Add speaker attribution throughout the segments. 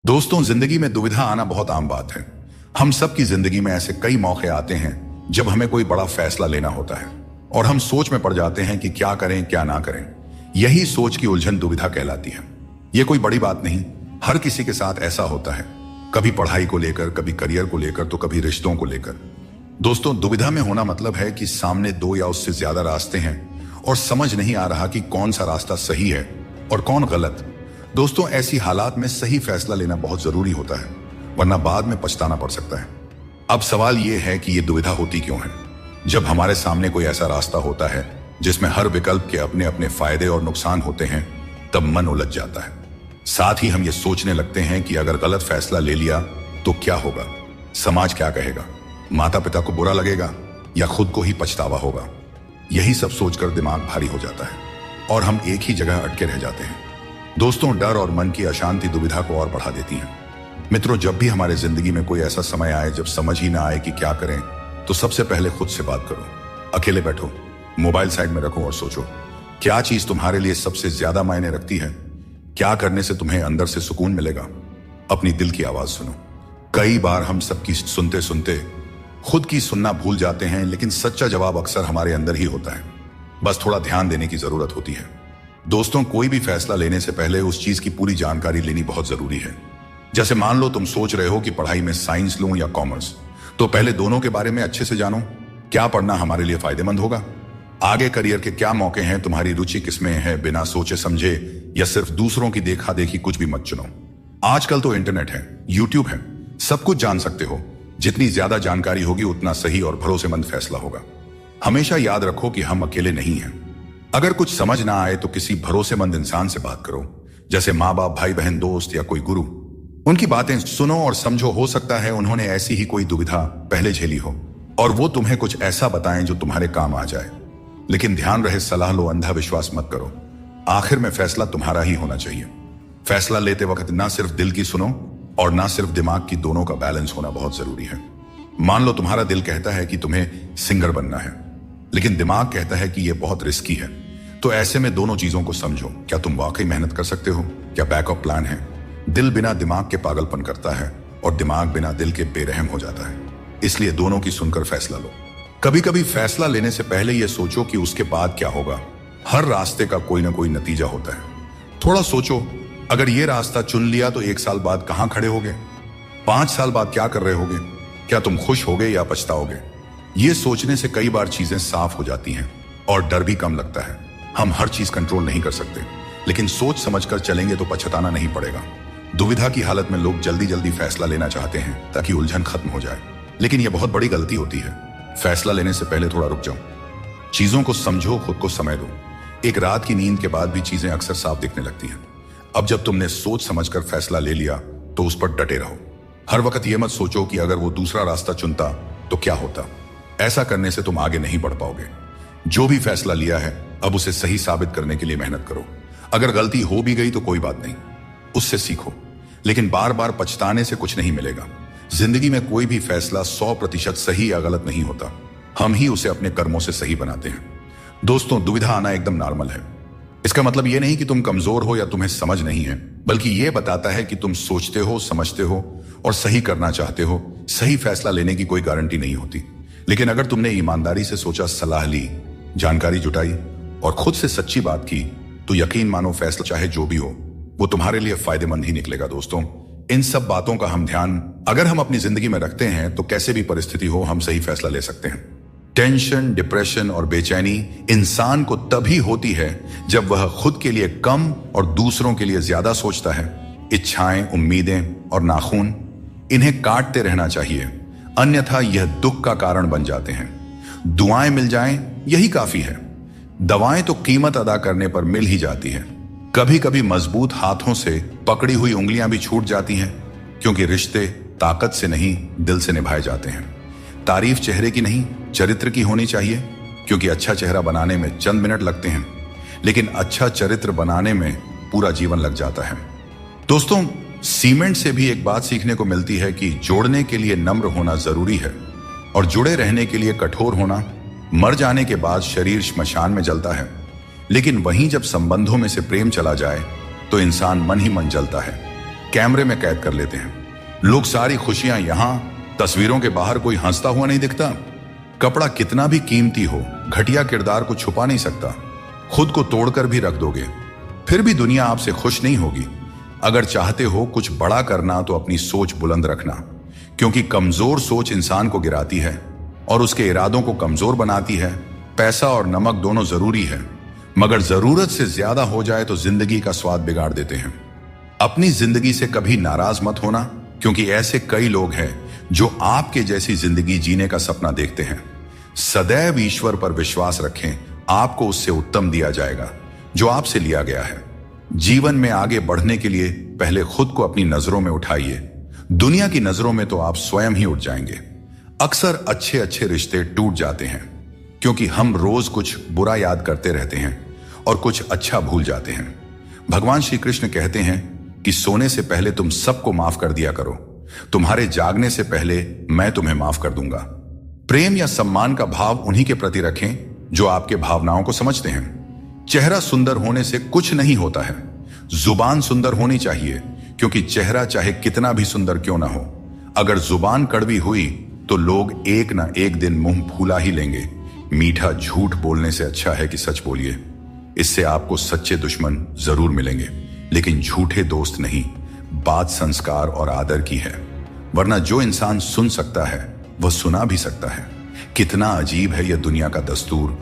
Speaker 1: दोस्तों, जिंदगी में दुविधा आना बहुत आम बात है। हम सब की जिंदगी में ऐसे कई मौके आते हैं जब हमें कोई बड़ा फैसला लेना होता है और हम सोच में पड़ जाते हैं कि क्या करें क्या ना करें। यही सोच की उलझन दुविधा कहलाती है। यह कोई बड़ी बात नहीं, हर किसी के साथ ऐसा होता है, कभी पढ़ाई को लेकर, कभी करियर को लेकर, तो कभी रिश्तों को लेकर। दोस्तों, दुविधा में होना मतलब है कि सामने दो या उससे ज्यादा रास्ते हैं और समझ नहीं आ रहा कि कौन सा रास्ता सही है और कौन गलत। दोस्तों, ऐसी हालात में सही फैसला लेना बहुत जरूरी होता है, वरना बाद में पछताना पड़ सकता है। अब सवाल यह है कि यह दुविधा होती क्यों है। जब हमारे सामने कोई ऐसा रास्ता होता है जिसमें हर विकल्प के अपने अपने फायदे और नुकसान होते हैं, तब मन उलझ जाता है। साथ ही हम ये सोचने लगते हैं कि अगर गलत फैसला ले लिया तो क्या होगा, समाज क्या कहेगा, माता पिता को बुरा लगेगा या खुद को ही पछतावा होगा। यही सब सोचकर दिमाग भारी हो जाता है और हम एक ही जगह अटके रह जाते हैं। दोस्तों, डर और मन की अशांति दुविधा को और बढ़ा देती है। मित्रों, जब भी हमारे जिंदगी में कोई ऐसा समय आए जब समझ ही ना आए कि क्या करें, तो सबसे पहले खुद से बात करो। अकेले बैठो, मोबाइल साइड में रखो और सोचो, क्या चीज तुम्हारे लिए सबसे ज्यादा मायने रखती है, क्या करने से तुम्हें अंदर से सुकून मिलेगा। अपनी दिल की आवाज सुनो। कई बार हम सबकी सुनते सुनते खुद की सुनना भूल जाते हैं, लेकिन सच्चा जवाब अक्सर हमारे अंदर ही होता है। बस थोड़ा ध्यान देने की जरूरत होती है। दोस्तों, कोई भी फैसला लेने से पहले उस चीज की पूरी जानकारी लेनी बहुत जरूरी है। जैसे मान लो तुम सोच रहे हो कि पढ़ाई में साइंस लूं या कॉमर्स, तो पहले दोनों के बारे में अच्छे से जानो। क्या पढ़ना हमारे लिए फायदेमंद होगा, आगे करियर के क्या मौके हैं, तुम्हारी रुचि किसमें है। बिना सोचे समझे या सिर्फ दूसरों की देखा देखी कुछ भी मत चुनो। आजकल तो इंटरनेट है, यूट्यूब है, सब कुछ जान सकते हो। जितनी ज्यादा जानकारी होगी उतना सही और भरोसेमंद फैसला होगा। हमेशा याद रखो कि हम अकेले नहीं हैं। अगर कुछ समझ ना आए तो किसी भरोसेमंद इंसान से बात करो, जैसे माँ बाप, भाई बहन, दोस्त या कोई गुरु। उनकी बातें सुनो और समझो, हो सकता है उन्होंने ऐसी ही कोई दुविधा पहले झेली हो और वो तुम्हें कुछ ऐसा बताएं जो तुम्हारे काम आ जाए। लेकिन ध्यान रहे, सलाह लो, अंधा विश्वास मत करो। आखिर में फैसला तुम्हारा ही होना चाहिए। फैसला लेते वक्त ना सिर्फ दिल की सुनो और ना सिर्फ दिमाग की, दोनों का बैलेंस होना बहुत जरूरी है। मान लो तुम्हारा दिल कहता है कि तुम्हें सिंगर बनना है, लेकिन दिमाग कहता है कि यह बहुत रिस्की है। तो ऐसे में दोनों चीजों को समझो। क्या तुम वाकई मेहनत कर सकते हो, क्या बैकअप प्लान है। दिल बिना दिमाग के पागलपन करता है और दिमाग बिना दिल के बेरहम हो जाता है। इसलिए दोनों की सुनकर फैसला लो। कभी कभी फैसला लेने से पहले यह सोचो कि उसके बाद क्या होगा। हर रास्ते का कोई ना कोई नतीजा होता है। थोड़ा सोचो, अगर यह रास्ता चुन लिया तो 1 साल बाद कहां खड़े होगे, 5 साल बाद क्या कर रहे होगे, क्या तुम खुश होगे या पछताओगे। यह सोचने से कई बार चीजें साफ हो जाती हैं और डर भी कम लगता है। हम हर चीज कंट्रोल नहीं कर सकते, लेकिन सोच समझकर चलेंगे तो पछताना नहीं पड़ेगा। दुविधा की हालत में लोग जल्दी जल्दी फैसला लेना चाहते हैं ताकि उलझन खत्म हो जाए, लेकिन यह बहुत बड़ी गलती होती है। फैसला लेने से पहले थोड़ा रुक जाओ, चीजों को समझो, खुद को समय दो। एक रात की नींद के बाद भी चीजें अक्सर साफ दिखने लगती हैं। अब जब तुमने सोच समझकर फैसला ले लिया तो उस पर डटे रहो। हर वक्त यह मत सोचो कि अगर वो दूसरा रास्ता चुनता तो क्या होता। ऐसा करने से तुम आगे नहीं बढ़ पाओगे। जो भी फैसला लिया है, अब उसे सही साबित करने के लिए मेहनत करो। अगर गलती हो भी गई तो कोई बात नहीं, उससे सीखो, लेकिन बार बार पछताने से कुछ नहीं मिलेगा। जिंदगी में कोई भी फैसला 100% सही या गलत नहीं होता, हम ही उसे अपने कर्मों से सही बनाते हैं। दोस्तों, दुविधा आना एकदम नॉर्मल है। इसका मतलब यह नहीं कि तुम कमजोर हो या तुम्हें समझ नहीं है, बल्कि यह बताता है कि तुम सोचते हो, समझते हो और सही करना चाहते हो। सही फैसला लेने की कोई गारंटी नहीं होती, लेकिन अगर तुमने ईमानदारी से सोचा, सलाह ली, जानकारी जुटाई और खुद से सच्ची बात की, तो यकीन मानो फैसला चाहे जो भी हो, वो तुम्हारे लिए फायदेमंद ही निकलेगा। दोस्तों, इन सब बातों का हम ध्यान अगर हम अपनी जिंदगी में रखते हैं तो कैसे भी परिस्थिति हो, हम सही फैसला ले सकते हैं। टेंशन, डिप्रेशन और बेचैनी इंसान को तभी होती है जब वह खुद के लिए कम और दूसरों के लिए ज्यादा सोचता है। इच्छाएं, उम्मीदें और नाखून, इन्हें काटते रहना चाहिए, अन्यथा यह दुख का कारण बन जाते हैं। दुआएं मिल जाएं, यही काफी है। दवाएं तो कीमत अदा करने पर मिल ही जाती है। कभी कभी मजबूत हाथों से पकड़ी हुई उंगलियां भी छूट जाती हैं, क्योंकि रिश्ते ताकत से नहीं, दिल से निभाए जाते हैं। तारीफ चेहरे की नहीं, चरित्र की होनी चाहिए, क्योंकि अच्छा चेहरा बनाने में चंद मिनट लगते हैं, लेकिन अच्छा चरित्र बनाने में पूरा जीवन लग जाता है। दोस्तों, सीमेंट से भी एक बात सीखने को मिलती है कि जोड़ने के लिए नम्र होना जरूरी है और जुड़े रहने के लिए कठोर होना। मर जाने के बाद शरीर श्मशान में जलता है, लेकिन वहीं जब संबंधों में से प्रेम चला जाए तो इंसान मन ही मन जलता है। कैमरे में कैद कर लेते हैं। लोग सारी खुशियां यहां, तस्वीरों के बाहर कोई हंसता हुआ नहीं दिखता। कपड़ा कितना भी कीमती हो, घटिया किरदार को छुपा नहीं सकता। खुद को तोड़कर भी रख दोगे, फिर भी दुनिया आपसे खुश नहीं होगी। अगर चाहते हो कुछ बड़ा करना तो अपनी सोच बुलंद रखना, क्योंकि कमजोर सोच इंसान को गिराती है और उसके इरादों को कमजोर बनाती है। पैसा और नमक दोनों जरूरी है, मगर जरूरत से ज्यादा हो जाए तो जिंदगी का स्वाद बिगाड़ देते हैं। अपनी जिंदगी से कभी नाराज मत होना, क्योंकि ऐसे कई लोग हैं जो आपके जैसी जिंदगी जीने का सपना देखते हैं। सदैव ईश्वर पर विश्वास रखें, आपको उससे उत्तम दिया जाएगा जो आपसे लिया गया है। जीवन में आगे बढ़ने के लिए पहले खुद को अपनी नजरों में उठाइए। दुनिया की नजरों में तो आप स्वयं ही उठ जाएंगे। अक्सर अच्छे अच्छे रिश्ते टूट जाते हैं क्योंकि हम रोज कुछ बुरा याद करते रहते हैं और कुछ अच्छा भूल जाते हैं। भगवान श्री कृष्ण कहते हैं कि सोने से पहले तुम सबको माफ कर दिया करो, तुम्हारे जागने से पहले मैं तुम्हें माफ कर दूंगा। प्रेम या सम्मान का भाव उन्हीं के प्रति रखें जो आपके भावनाओं को समझते हैं। चेहरा सुंदर होने से कुछ नहीं होता है, जुबान सुंदर होनी चाहिए, क्योंकि चेहरा चाहे कितना भी सुंदर क्यों ना हो, अगर जुबान कड़वी हुई तो लोग एक ना एक दिन मुंह फूला ही लेंगे। मीठा झूठ बोलने से अच्छा है कि सच बोलिए। इससे आपको सच्चे दुश्मन जरूर मिलेंगे, लेकिन झूठे दोस्त नहीं। बात संस्कार और आदर की है, वरना जो इंसान सुन सकता है वह सुना भी सकता है। कितना अजीब है यह दुनिया का दस्तूर।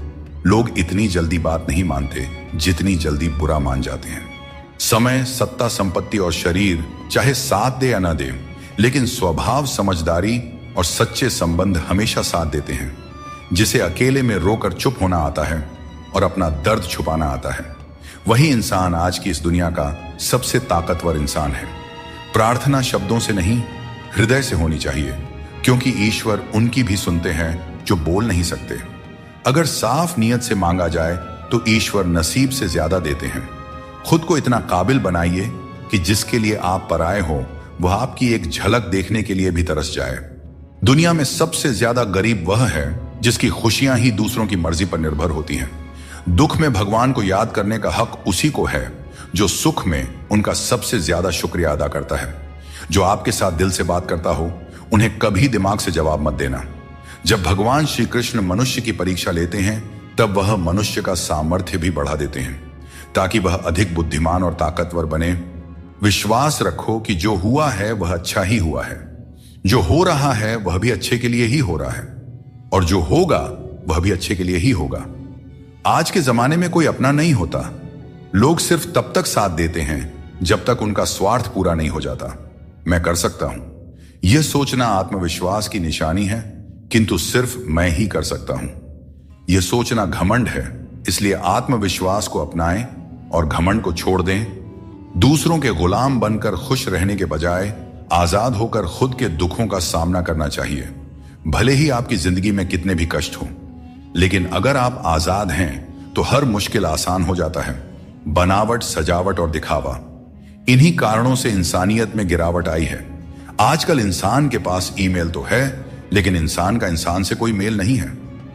Speaker 1: लोग इतनी जल्दी बात नहीं मानते जितनी जल्दी बुरा मान जाते हैं। समय, सत्ता, संपत्ति और शरीर चाहे साथ दे या ना दे, लेकिन स्वभाव, समझदारी और सच्चे संबंध हमेशा साथ देते हैं। जिसे अकेले में रोकर चुप होना आता है और अपना दर्द छुपाना आता है, वही इंसान आज की इस दुनिया का सबसे ताकतवर इंसान है। प्रार्थना शब्दों से नहीं, हृदय से होनी चाहिए, क्योंकि ईश्वर उनकी भी सुनते हैं जो बोल नहीं सकते। अगर साफ नियत से मांगा जाए तो ईश्वर नसीब से ज्यादा देते हैं। खुद को इतना काबिल बनाइए कि जिसके लिए आप पराए हो वह आपकी एक झलक देखने के लिए भी तरस जाए। दुनिया में सबसे ज्यादा गरीब वह है जिसकी खुशियां ही दूसरों की मर्जी पर निर्भर होती हैं। दुख में भगवान को याद करने का हक उसी को है जो सुख में उनका सबसे ज्यादा शुक्रिया अदा करता है। जो आपके साथ दिल से बात करता हो उन्हें कभी दिमाग से जवाब मत देना। जब भगवान श्री कृष्ण मनुष्य की परीक्षा लेते हैं तब वह मनुष्य का सामर्थ्य भी बढ़ा देते हैं ताकि वह अधिक बुद्धिमान और ताकतवर बने। विश्वास रखो कि जो हुआ है वह अच्छा ही हुआ है, जो हो रहा है वह भी अच्छे के लिए ही हो रहा है, और जो होगा वह भी अच्छे के लिए ही होगा। आज के जमाने में कोई अपना नहीं होता। लोग सिर्फ तब तक साथ देते हैं जब तक उनका स्वार्थ पूरा नहीं हो जाता। मैं कर सकता हूं, यह सोचना आत्मविश्वास की निशानी है, किंतु सिर्फ मैं ही कर सकता हूं। यह सोचना घमंड है, इसलिए आत्मविश्वास को अपनाएं और घमंड को छोड़ दें। दूसरों के गुलाम बनकर खुश रहने के बजाय आजाद होकर खुद के दुखों का सामना करना चाहिए। भले ही आपकी जिंदगी में कितने भी कष्ट हों, लेकिन अगर आप आजाद हैं तो हर मुश्किल आसान हो जाता है। बनावट, सजावट और दिखावा, इन्हीं कारणों से इंसानियत में गिरावट आई है। आजकल इंसान के पास ईमेल तो है, लेकिन इंसान का इंसान से कोई मेल नहीं है।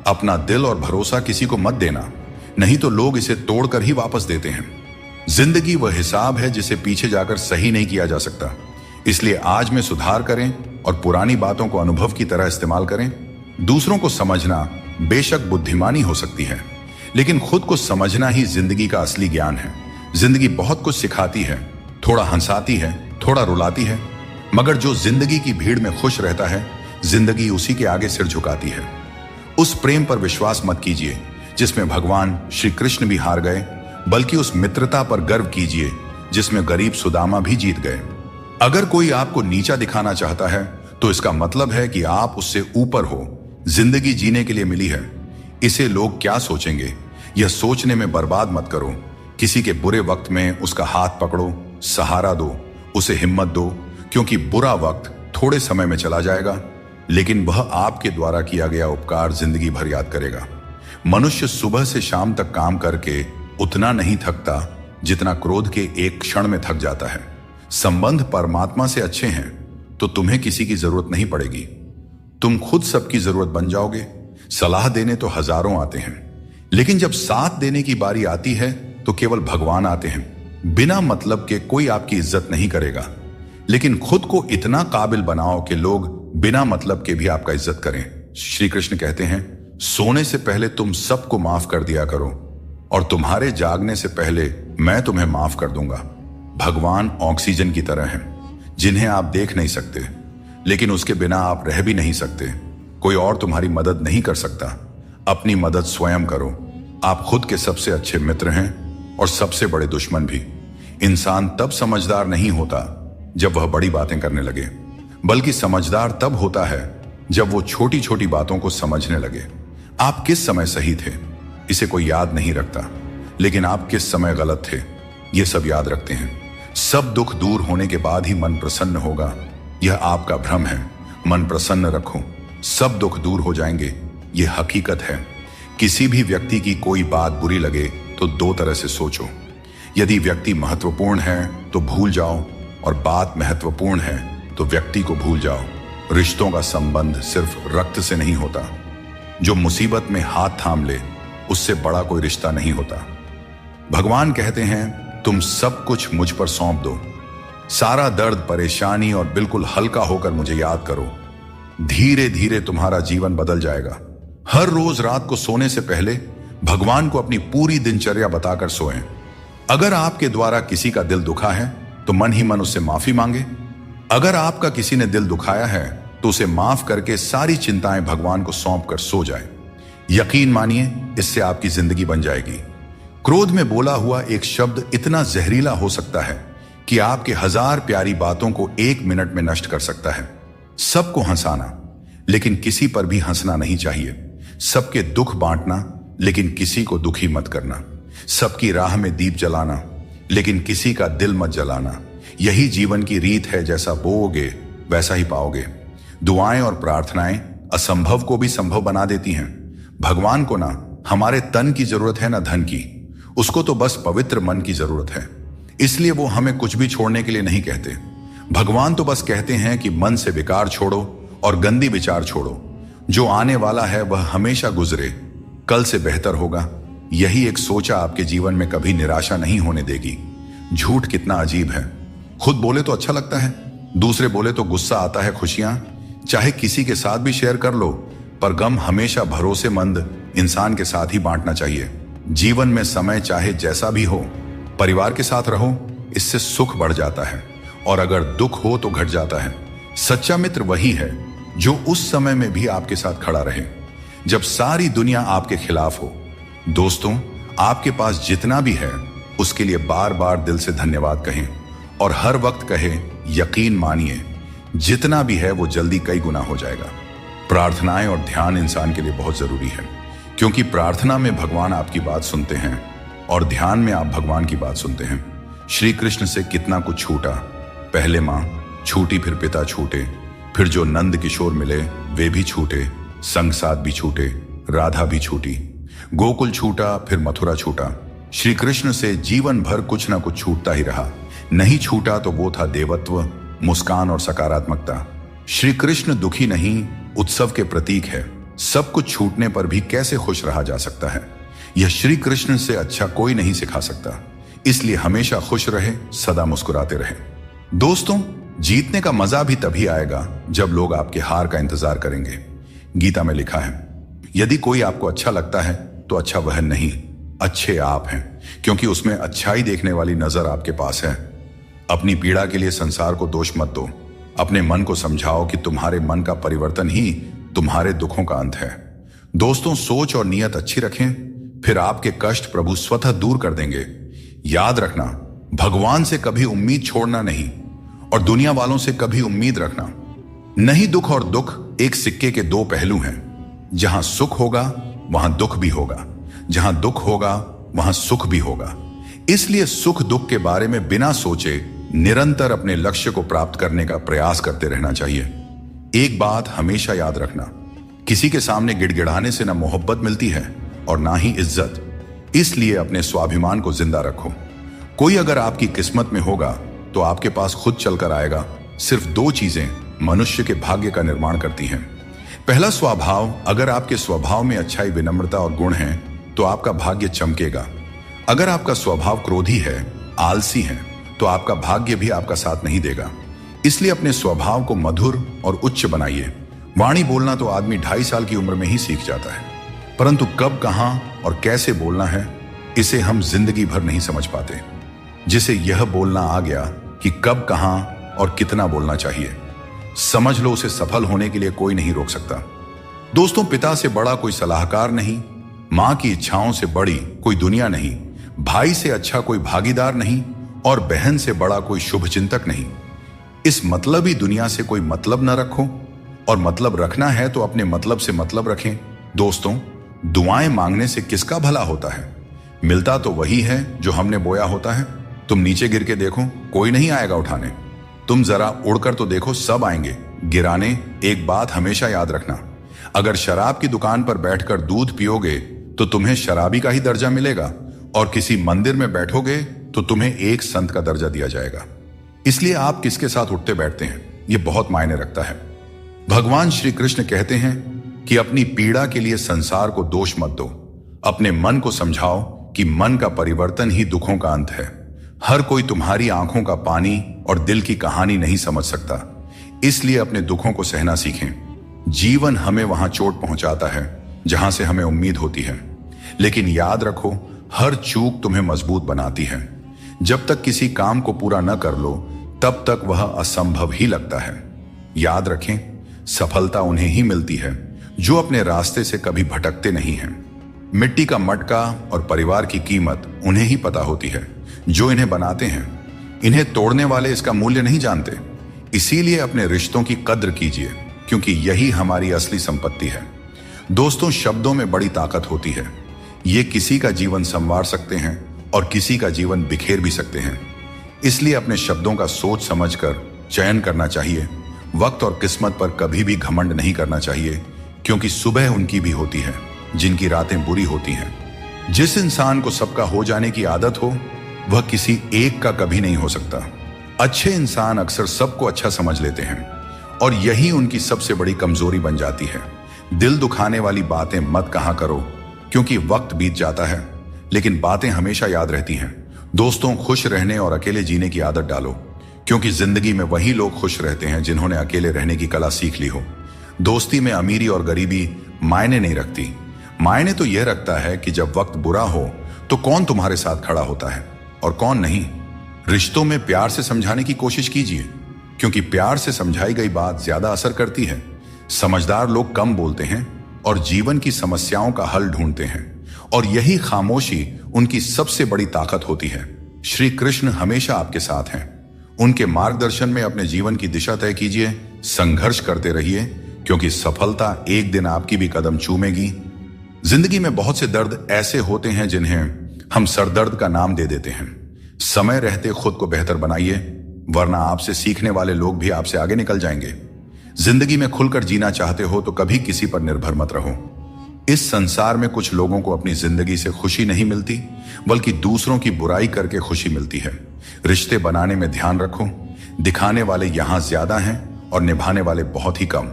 Speaker 1: अपना दिल और भरोसा किसी को मत देना, नहीं तो लोग इसे तोड़कर ही वापस देते हैं। जिंदगी वह हिसाब है जिसे पीछे जाकर सही नहीं किया जा सकता। इसलिए आज में सुधार करें और पुरानी बातों को अनुभव की तरह इस्तेमाल करें। दूसरों को समझना बेशक बुद्धिमानी हो सकती है, लेकिन खुद को समझना ही जिंदगी का असली ज्ञान है। जिंदगी बहुत कुछ सिखाती है, थोड़ा हंसाती है, थोड़ा रुलाती है, मगर जो जिंदगी की भीड़ में खुश रहता है, जिंदगी उसी के आगे सिर झुकाती है। उस प्रेम पर विश्वास मत कीजिए जिसमें भगवान श्री कृष्ण भी हार गए, बल्कि उस मित्रता पर गर्व कीजिए जिसमें गरीब सुदामा भी जीत गए। अगर कोई आपको नीचा दिखाना चाहता है तो इसका मतलब है कि आप उससे ऊपर हो। जिंदगी जीने के लिए मिली है, इसे लोग क्या सोचेंगे यह सोचने में बर्बाद मत करो। किसी के बुरे वक्त में उसका हाथ पकड़ो, सहारा दो, उसे हिम्मत दो, क्योंकि बुरा वक्त थोड़े समय में चला जाएगा, लेकिन वह आपके द्वारा किया गया उपकार जिंदगी भर याद करेगा। मनुष्य सुबह से शाम तक काम करके उतना नहीं थकता जितना क्रोध के एक क्षण में थक जाता है। संबंध परमात्मा से अच्छे हैं तो तुम्हें किसी की जरूरत नहीं पड़ेगी। तुम खुद सबकी जरूरत बन जाओगे। सलाह देने तो हजारों आते हैं, लेकिन जब साथ देने की बारी आती है तो केवल भगवान आते हैं। बिना मतलब के कोई आपकी इज्जत नहीं करेगा। लेकिन खुद को इतना काबिल बनाओ कि लोग बिना मतलब के भी आपका इज्जत करें। श्री कृष्ण कहते हैं, सोने से पहले तुम सबको माफ कर दिया करो और तुम्हारे जागने से पहले मैं तुम्हें माफ कर दूंगा। भगवान ऑक्सीजन की तरह हैं, जिन्हें आप देख नहीं सकते, लेकिन उसके बिना आप रह भी नहीं सकते। कोई और तुम्हारी मदद नहीं कर सकता। अपनी मदद स्वयं करो। आप खुद के सबसे अच्छे मित्र हैं और सबसे बड़े दुश्मन भी। इंसान तब समझदार नहीं होता जब वह बड़ी बातें करने लगे, बल्कि समझदार तब होता है जब वो छोटी छोटी बातों को समझने लगे। आप किस समय सही थे इसे कोई याद नहीं रखता, लेकिन आप किस समय गलत थे ये सब याद रखते हैं। सब दुख दूर होने के बाद ही मन प्रसन्न होगा, यह आपका भ्रम है। मन प्रसन्न रखो, सब दुख दूर हो जाएंगे, यह हकीकत है। किसी भी व्यक्ति की कोई बात बुरी लगे तो दो तरह से सोचो। यदि व्यक्ति महत्वपूर्ण है तो भूल जाओ, और बात महत्वपूर्ण है तो व्यक्ति को भूल जाओ। रिश्तों का संबंध सिर्फ रक्त से नहीं होता। जो मुसीबत में हाथ थाम ले उससे बड़ा कोई रिश्ता नहीं होता। भगवान कहते हैं, तुम सब कुछ मुझ पर सौंप दो, सारा दर्द परेशानी, और बिल्कुल हल्का होकर मुझे याद करो। धीरे धीरे तुम्हारा जीवन बदल जाएगा। हर रोज रात को सोने से पहले भगवान को अपनी पूरी दिनचर्या बताकर सोएं। अगर आपके द्वारा किसी का दिल दुखा है तो मन ही मन उससे माफी मांगे। अगर आपका किसी ने दिल दुखाया है तो उसे माफ करके सारी चिंताएं भगवान को सौंप कर सो जाए। यकीन मानिए, इससे आपकी जिंदगी बन जाएगी। क्रोध में बोला हुआ एक शब्द इतना जहरीला हो सकता है कि आपके 1000 प्यारी बातों को 1 मिनट में नष्ट कर सकता है। सबको हंसाना, लेकिन किसी पर भी हंसना नहीं चाहिए। सबके दुख बांटना, लेकिन किसी को दुखी मत करना। सबकी राह में दीप जलाना, लेकिन किसी का दिल मत जलाना। यही जीवन की रीत है, जैसा बोओगे वैसा ही पाओगे। दुआएं और प्रार्थनाएं असंभव को भी संभव बना देती हैं। भगवान को ना हमारे तन की जरूरत है ना धन की, उसको तो बस पवित्र मन की जरूरत है। इसलिए वो हमें कुछ भी छोड़ने के लिए नहीं कहते। भगवान तो बस कहते हैं कि मन से विकार छोड़ो और गंदी विचार छोड़ो। जो आने वाला है वह हमेशा गुजरे, कल से बेहतर होगा। यही एक सोचा आपके जीवन में कभी निराशा नहीं होने देगी। झूठ कितना अजीब है। खुद बोले तो अच्छा लगता है, दूसरे बोले तो गुस्सा आता है। खुशियां चाहे किसी के साथ भी शेयर कर लो, पर गम हमेशा भरोसेमंद इंसान के साथ ही बांटना चाहिए। जीवन में समय चाहे जैसा भी हो, परिवार के साथ रहो, इससे सुख बढ़ जाता है, और अगर दुख हो तो घट जाता है। सच्चा मित्र वही है जो उस समय में भी आपके साथ खड़ा रहे जब सारी दुनिया आपके खिलाफ हो। दोस्तों, आपके पास जितना भी है उसके लिए बार बार दिल से धन्यवाद कहें, और हर वक्त कहें, यकीन मानिए जितना भी है वो जल्दी कई गुना हो जाएगा। प्रार्थनाएं और ध्यान इंसान के लिए बहुत जरूरी है, क्योंकि प्रार्थना में भगवान आपकी बात सुनते हैं और ध्यान में आप भगवान की बात सुनते हैं। श्री कृष्ण से कितना कुछ छूटा। पहले मां छूटी, फिर पिता छूटे, फिर जो नंद किशोर मिले वे भी छूटे, संग साथ भी छूटे, राधा भी छूटी, गोकुल छूटा, फिर मथुरा छूटा। श्री कृष्ण से जीवन भर कुछ ना कुछ छूटता ही रहा। नहीं छूटा तो वो था देवत्व, मुस्कान और सकारात्मकता। श्री कृष्ण दुखी नहीं, उत्सव के प्रतीक है। सब कुछ छूटने पर भी कैसे खुश रहा जा सकता है, यह श्री कृष्ण से अच्छा कोई नहीं सिखा सकता। इसलिए हमेशा खुश रहे, सदा मुस्कुराते रहे। दोस्तों, जीतने का मजा भी तभी आएगा जब लोग आपके हार का इंतजार करेंगे। गीता में लिखा है, यदि कोई आपको अच्छा लगता है तो अच्छा वह नहीं, अच्छे आप हैं, क्योंकि उसमें अच्छाई देखने वाली नजर आपके पास है। अपनी पीड़ा के लिए संसार को दोष मत दो। अपने मन को समझाओ कि तुम्हारे मन का परिवर्तन ही तुम्हारे दुखों का अंत है। दोस्तों, सोच और नियत अच्छी रखें, फिर आपके कष्ट प्रभु स्वतः दूर कर देंगे। याद रखना, भगवान से कभी उम्मीद छोड़ना नहीं, और दुनिया वालों से कभी उम्मीद रखना नहीं। दुख और दुख एक सिक्के के दो पहलू हैं। जहां सुख होगा वहां दुख भी होगा, जहां दुख होगा वहां सुख भी होगा। इसलिए सुख दुख के बारे में बिना सोचे निरंतर अपने लक्ष्य को प्राप्त करने का प्रयास करते रहना चाहिए। एक बात हमेशा याद रखना, किसी के सामने गिड़गिड़ाने से ना मोहब्बत मिलती है और ना ही इज्जत। इसलिए अपने स्वाभिमान को जिंदा रखो। कोई अगर आपकी किस्मत में होगा तो आपके पास खुद चलकर आएगा। सिर्फ 2 चीजें मनुष्य के भाग्य का निर्माण करती हैं। पहला, स्वभाव। अगर आपके स्वभाव में अच्छाई, विनम्रता और गुण हैं तो आपका भाग्य चमकेगा। अगर आपका स्वभाव क्रोधी है, आलसी है, तो आपका भाग्य भी आपका साथ नहीं देगा। इसलिए अपने स्वभाव को मधुर और उच्च बनाइए। वाणी बोलना तो आदमी 2.5 साल की उम्र में ही सीख जाता है, परंतु कब, कहां और कैसे बोलना है, इसे हम जिंदगी भर नहीं समझ पाते। जिसे यह बोलना आ गया कि कब, कहां और कितना बोलना चाहिए, समझ लो उसे सफल होने के लिए कोई नहीं रोक सकता। दोस्तों, पिता से बड़ा कोई सलाहकार नहीं, मां की इच्छाओं से बड़ी कोई दुनिया नहीं, भाई से अच्छा कोई भागीदार नहीं और बहन से बड़ा कोई शुभचिंतक नहीं। इस मतलबी दुनिया से कोई मतलब न रखो, और मतलब रखना है तो अपने मतलब से मतलब रखें। दोस्तों, दुआएं मांगने से किसका भला होता है? मिलता तो वही है जो हमने बोया होता है। तुम नीचे गिर के देखो, कोई नहीं आएगा उठाने। तुम जरा उड़कर तो देखो, सब आएंगे गिराने। एक बात हमेशा याद रखना, अगर शराब की दुकान पर बैठकर दूध पियोगे तो तुम्हें शराबी का ही दर्जा मिलेगा, और किसी मंदिर में बैठोगे तो तुम्हें एक संत का दर्जा दिया जाएगा। इसलिए आप किसके साथ उठते बैठते हैं, यह बहुत मायने रखता है। भगवान श्री कृष्ण कहते हैं कि अपनी पीड़ा के लिए संसार को दोष मत दो, अपने मन को समझाओ कि मन का परिवर्तन ही दुखों का अंत है। हर कोई तुम्हारी आंखों का पानी और दिल की कहानी नहीं समझ सकता, इसलिए अपने दुखों को सहना सीखें। जीवन हमें वहां चोट पहुंचाता है जहां से हमें उम्मीद होती है, लेकिन याद रखो, हर चूक तुम्हें मजबूत बनाती है। जब तक किसी काम को पूरा न कर लो, तब तक वह असंभव ही लगता है। याद रखें, सफलता उन्हें ही मिलती है जो अपने रास्ते से कभी भटकते नहीं हैं। मिट्टी का मटका और परिवार की कीमत उन्हें ही पता होती है जो इन्हें बनाते हैं। इन्हें तोड़ने वाले इसका मूल्य नहीं जानते। इसीलिए अपने रिश्तों की कद्र कीजिए, क्योंकि यही हमारी असली संपत्ति है। दोस्तों, शब्दों में बड़ी ताकत होती है। ये किसी का जीवन संवार सकते हैं और किसी का जीवन बिखेर भी सकते हैं। इसलिए अपने शब्दों का सोच समझकर चयन करना चाहिए। वक्त और किस्मत पर कभी भी घमंड नहीं करना चाहिए, क्योंकि सुबह उनकी भी होती है जिनकी रातें बुरी होती हैं। जिस इंसान को सबका हो जाने की आदत हो, वह किसी एक का कभी नहीं हो सकता। अच्छे इंसान अक्सर सबको अच्छा समझ लेते हैं, और यही उनकी सबसे बड़ी कमजोरी बन जाती है। दिल दुखाने वाली बातें मत कहा करो, क्योंकि वक्त बीत जाता है, लेकिन बातें हमेशा याद रहती हैं। दोस्तों, खुश रहने और अकेले जीने की आदत डालो, क्योंकि जिंदगी में वही लोग खुश रहते हैं जिन्होंने अकेले रहने की कला सीख ली हो। दोस्ती में अमीरी और गरीबी मायने नहीं रखती। मायने तो यह रखता है कि जब वक्त बुरा हो तो कौन तुम्हारे साथ खड़ा होता है और कौन नहीं। रिश्तों में प्यार से समझाने की कोशिश कीजिए, क्योंकि प्यार से समझाई गई बात ज्यादा असर करती है। समझदार लोग कम बोलते हैं और जीवन की समस्याओं का हल ढूंढते हैं, और यही खामोशी उनकी सबसे बड़ी ताकत होती है। श्री कृष्ण हमेशा आपके साथ हैं। उनके मार्गदर्शन में अपने जीवन की दिशा तय कीजिए, संघर्ष करते रहिए, क्योंकि सफलता एक दिन आपकी भी कदम चूमेगी। जिंदगी में बहुत से दर्द ऐसे होते हैं जिन्हें हम सरदर्द का नाम दे देते हैं। समय रहते खुद को बेहतर बनाइए, वरना आपसे सीखने वाले लोग भी आपसे आगे निकल जाएंगे। जिंदगी में खुलकर जीना चाहते हो तो कभी किसी पर निर्भर मत रहो। इस संसार में कुछ लोगों को अपनी जिंदगी से खुशी नहीं मिलती, बल्कि दूसरों की बुराई करके खुशी मिलती है। रिश्ते बनाने में ध्यान रखो, दिखाने वाले यहां ज्यादा हैं और निभाने वाले बहुत ही कम।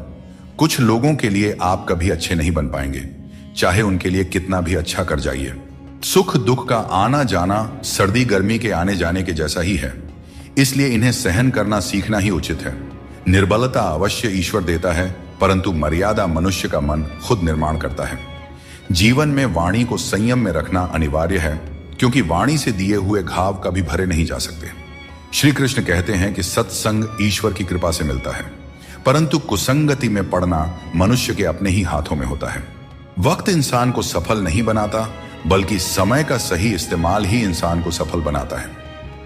Speaker 1: कुछ लोगों के लिए आप कभी अच्छे नहीं बन पाएंगे, चाहे उनके लिए कितना भी अच्छा कर जाइए। सुख दुख का आना जाना सर्दी गर्मी के आने जाने के जैसा ही है, इसलिए इन्हें सहन करना सीखना ही उचित है। निर्बलता अवश्य ईश्वर देता है, परंतु मर्यादा मनुष्य का मन खुद निर्माण करता है। जीवन में वाणी को संयम में रखना अनिवार्य है, क्योंकि वाणी से दिए हुए घाव कभी भरे नहीं जा सकते। श्री कृष्ण कहते हैं कि सत्संग ईश्वर की कृपा से मिलता है, परंतु कुसंगति में पड़ना मनुष्य के अपने ही हाथों में होता है। वक्त इंसान को सफल नहीं बनाता, बल्कि समय का सही इस्तेमाल ही इंसान को सफल बनाता है।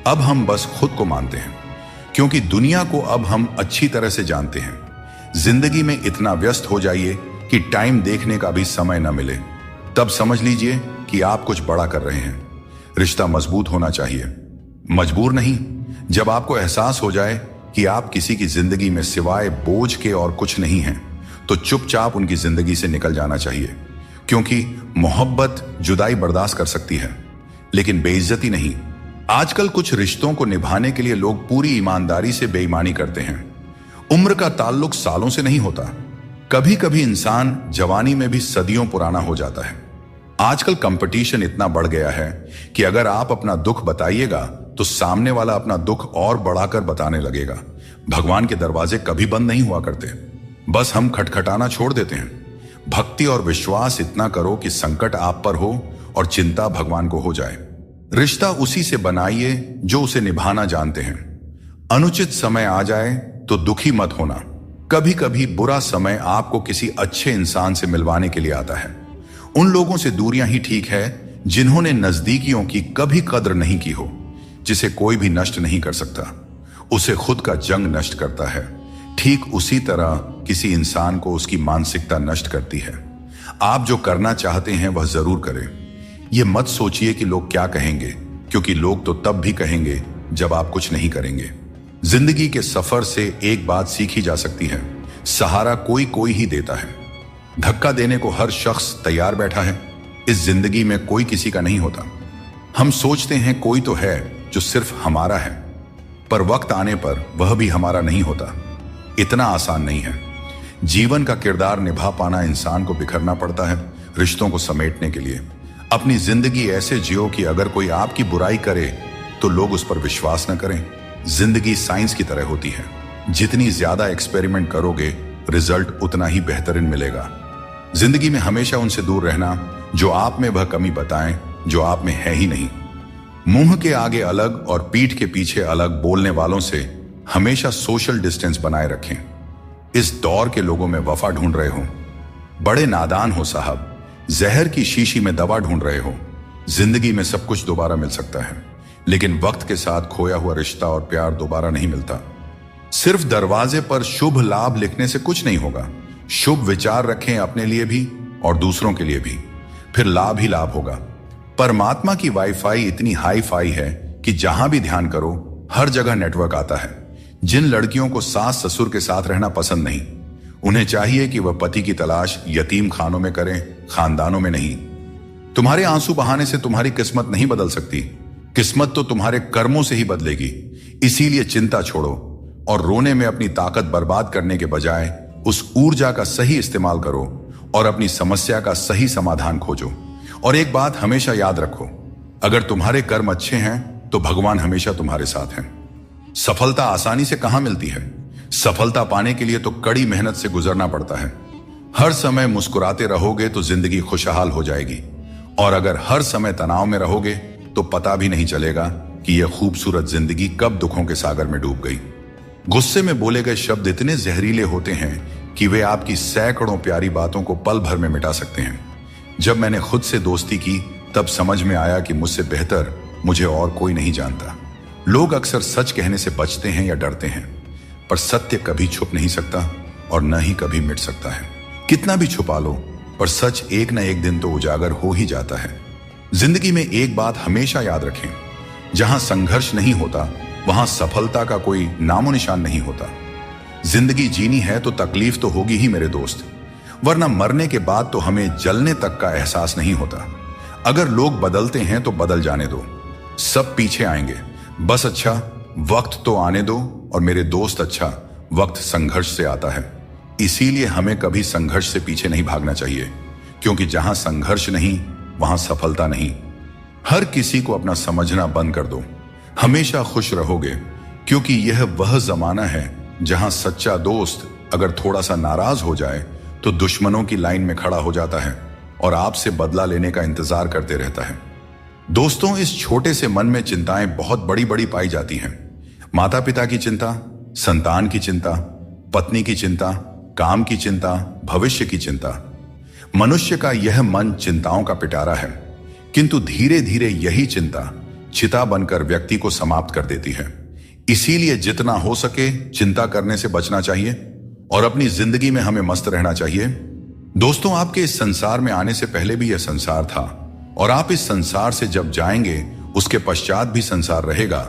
Speaker 1: अब हम बस खुद को मानते हैं, क्योंकि दुनिया को अब हम अच्छी तरह से जानते हैं। जिंदगी में इतना व्यस्त हो जाइए कि टाइम देखने का भी समय न मिले, तब समझ लीजिए कि आप कुछ बड़ा कर रहे हैं। रिश्ता मजबूत होना चाहिए, मजबूर नहीं। जब आपको एहसास हो जाए कि आप किसी की जिंदगी में सिवाय बोझ के और कुछ नहीं हैं, तो चुपचाप उनकी जिंदगी से निकल जाना चाहिए, क्योंकि मोहब्बत जुदाई बर्दाश्त कर सकती है, लेकिन बेइज्जती नहीं। आजकल कुछ रिश्तों को निभाने के लिए लोग पूरी ईमानदारी से बेईमानी करते हैं। उम्र का ताल्लुक सालों से नहीं होता। कभी कभी इंसान जवानी में भी सदियों पुराना हो जाता है। आजकल कंपटीशन इतना बढ़ गया है कि अगर आप अपना दुख बताइएगा तो सामने वाला अपना दुख और बढ़ाकर बताने लगेगा। भगवान के दरवाजे कभी बंद नहीं हुआ करते, बस हम खटखटाना छोड़ देते हैं। भक्ति और विश्वास इतना करो कि संकट आप पर हो और चिंता भगवान को हो जाए। रिश्ता उसी से बनाइए जो उसे निभाना जानते हैं। अनुचित समय आ जाए तो दुखी मत होना। कभी कभी बुरा समय आपको किसी अच्छे इंसान से मिलवाने के लिए आता है। उन लोगों से दूरियां ही ठीक है जिन्होंने नजदीकियों की कभी कद्र नहीं की हो। जिसे कोई भी नष्ट नहीं कर सकता, उसे खुद का जंग नष्ट करता है। ठीक उसी तरह किसी इंसान को उसकी मानसिकता नष्ट करती है। आप जो करना चाहते हैं वह जरूर करें। यह मत सोचिए कि लोग क्या कहेंगे, क्योंकि लोग तो तब भी कहेंगे जब आप कुछ नहीं करेंगे। जिंदगी के सफर से एक बात सीखी जा सकती है, सहारा कोई कोई ही देता है। धक्का देने को हर शख्स तैयार बैठा है। इस जिंदगी में कोई किसी का नहीं होता। हम सोचते हैं कोई तो है जो सिर्फ हमारा है, पर वक्त आने पर वह भी हमारा नहीं होता। इतना आसान नहीं है। जीवन का किरदार निभा पाना इंसान को बिखरना पड़ता है रिश्तों को समेटने के लिए। अपनी जिंदगी ऐसे जियो कि अगर कोई आपकी बुराई करे तो लोग उस पर विश्वास न करें। जिंदगी साइंस की तरह होती है। जितनी ज्यादा एक्सपेरिमेंट करोगे रिजल्ट उतना ही बेहतरीन मिलेगा। जिंदगी में हमेशा उनसे दूर रहना जो आप में वह कमी बताएं जो आप में है ही नहीं। मुंह के आगे अलग और पीठ के पीछे अलग बोलने वालों से हमेशा सोशल डिस्टेंस बनाए रखें। इस दौर के लोगों में वफा ढूंढ रहे हो, बड़े नादान हो साहब। जहर की शीशी में दवा ढूंढ रहे हो। जिंदगी में सब कुछ दोबारा मिल सकता है, लेकिन वक्त के साथ खोया हुआ रिश्ता और प्यार दोबारा नहीं मिलता। सिर्फ दरवाजे पर शुभ लाभ लिखने से कुछ नहीं होगा। शुभ विचार रखें अपने लिए भी और दूसरों के लिए भी, फिर लाभ ही लाभ होगा। परमात्मा की वाईफाई इतनी हाई फाई है कि जहां भी ध्यान करो हर जगह नेटवर्क आता है। जिन लड़कियों को सास ससुर के साथ रहना पसंद नहीं, उन्हें चाहिए कि वह पति की तलाश यतीम खानों में करें, खानदानों में नहीं। तुम्हारे आंसू बहाने से तुम्हारी किस्मत नहीं बदल सकती। किस्मत तो तुम्हारे कर्मों से ही बदलेगी। इसीलिए चिंता छोड़ो और रोने में अपनी ताकत बर्बाद करने के बजाय उस ऊर्जा का सही इस्तेमाल करो और अपनी समस्या का सही समाधान खोजो। और एक बात हमेशा याद रखो, अगर तुम्हारे कर्म अच्छे हैं तो भगवान हमेशा तुम्हारे साथ हैं। सफलता आसानी से कहां मिलती है। सफलता पाने के लिए तो कड़ी मेहनत से गुजरना पड़ता है। हर समय मुस्कुराते रहोगे तो जिंदगी खुशहाल हो जाएगी, और अगर हर समय तनाव में रहोगे तो पता भी नहीं चलेगा कि यह खूबसूरत जिंदगी कब दुखों के सागर में डूब गई। गुस्से में बोले गए शब्द इतने जहरीले होते हैं कि वे आपकी सैकड़ों प्यारी बातों को पल भर में मिटा सकते हैं। जब मैंने खुद से दोस्ती की तब समझ में आया कि मुझसे बेहतर मुझे और कोई नहीं जानता। लोग अक्सर सच कहने से बचते हैं या डरते हैं, पर सत्य कभी छुप नहीं सकता और न ही कभी मिट सकता है। कितना भी छुपा लो, पर सच एक न एक दिन तो उजागर हो ही जाता है। जिंदगी में एक बात हमेशा याद रखें, जहां संघर्ष नहीं होता वहां सफलता का कोई नामो निशान नहीं होता। जिंदगी जीनी है तो तकलीफ तो होगी ही मेरे दोस्त, वरना मरने के बाद तो हमें जलने तक का एहसास नहीं होता। अगर लोग बदलते हैं तो बदल जाने दो, सब पीछे आएंगे। बस अच्छा वक्त तो आने दो, और मेरे दोस्त अच्छा वक्त संघर्ष से आता है। इसीलिए हमें कभी संघर्ष से पीछे नहीं भागना चाहिए, क्योंकि जहां संघर्ष नहीं वहां सफलता नहीं। हर किसी को अपना समझना बंद कर दो, हमेशा खुश रहोगे, क्योंकि यह वह जमाना है जहां सच्चा दोस्त अगर थोड़ा सा नाराज हो जाए तो दुश्मनों की लाइन में खड़ा हो जाता है और आपसे बदला लेने का इंतजार करते रहता है। दोस्तों, इस छोटे से मन में चिंताएं बहुत बड़ी बड़ी पाई जाती हैं। माता पिता की चिंता, संतान की चिंता, पत्नी की चिंता, काम की चिंता, भविष्य की चिंता। मनुष्य का यह मन चिंताओं का पिटारा है, किंतु धीरे धीरे यही चिंता चिता बनकर व्यक्ति को समाप्त कर देती है। इसीलिए जितना हो सके चिंता करने से बचना चाहिए और अपनी जिंदगी में हमें मस्त रहना चाहिए। दोस्तों, आपके इस संसार में आने से पहले भी यह संसार था, और आप इस संसार से जब जाएंगे उसके पश्चात भी संसार रहेगा।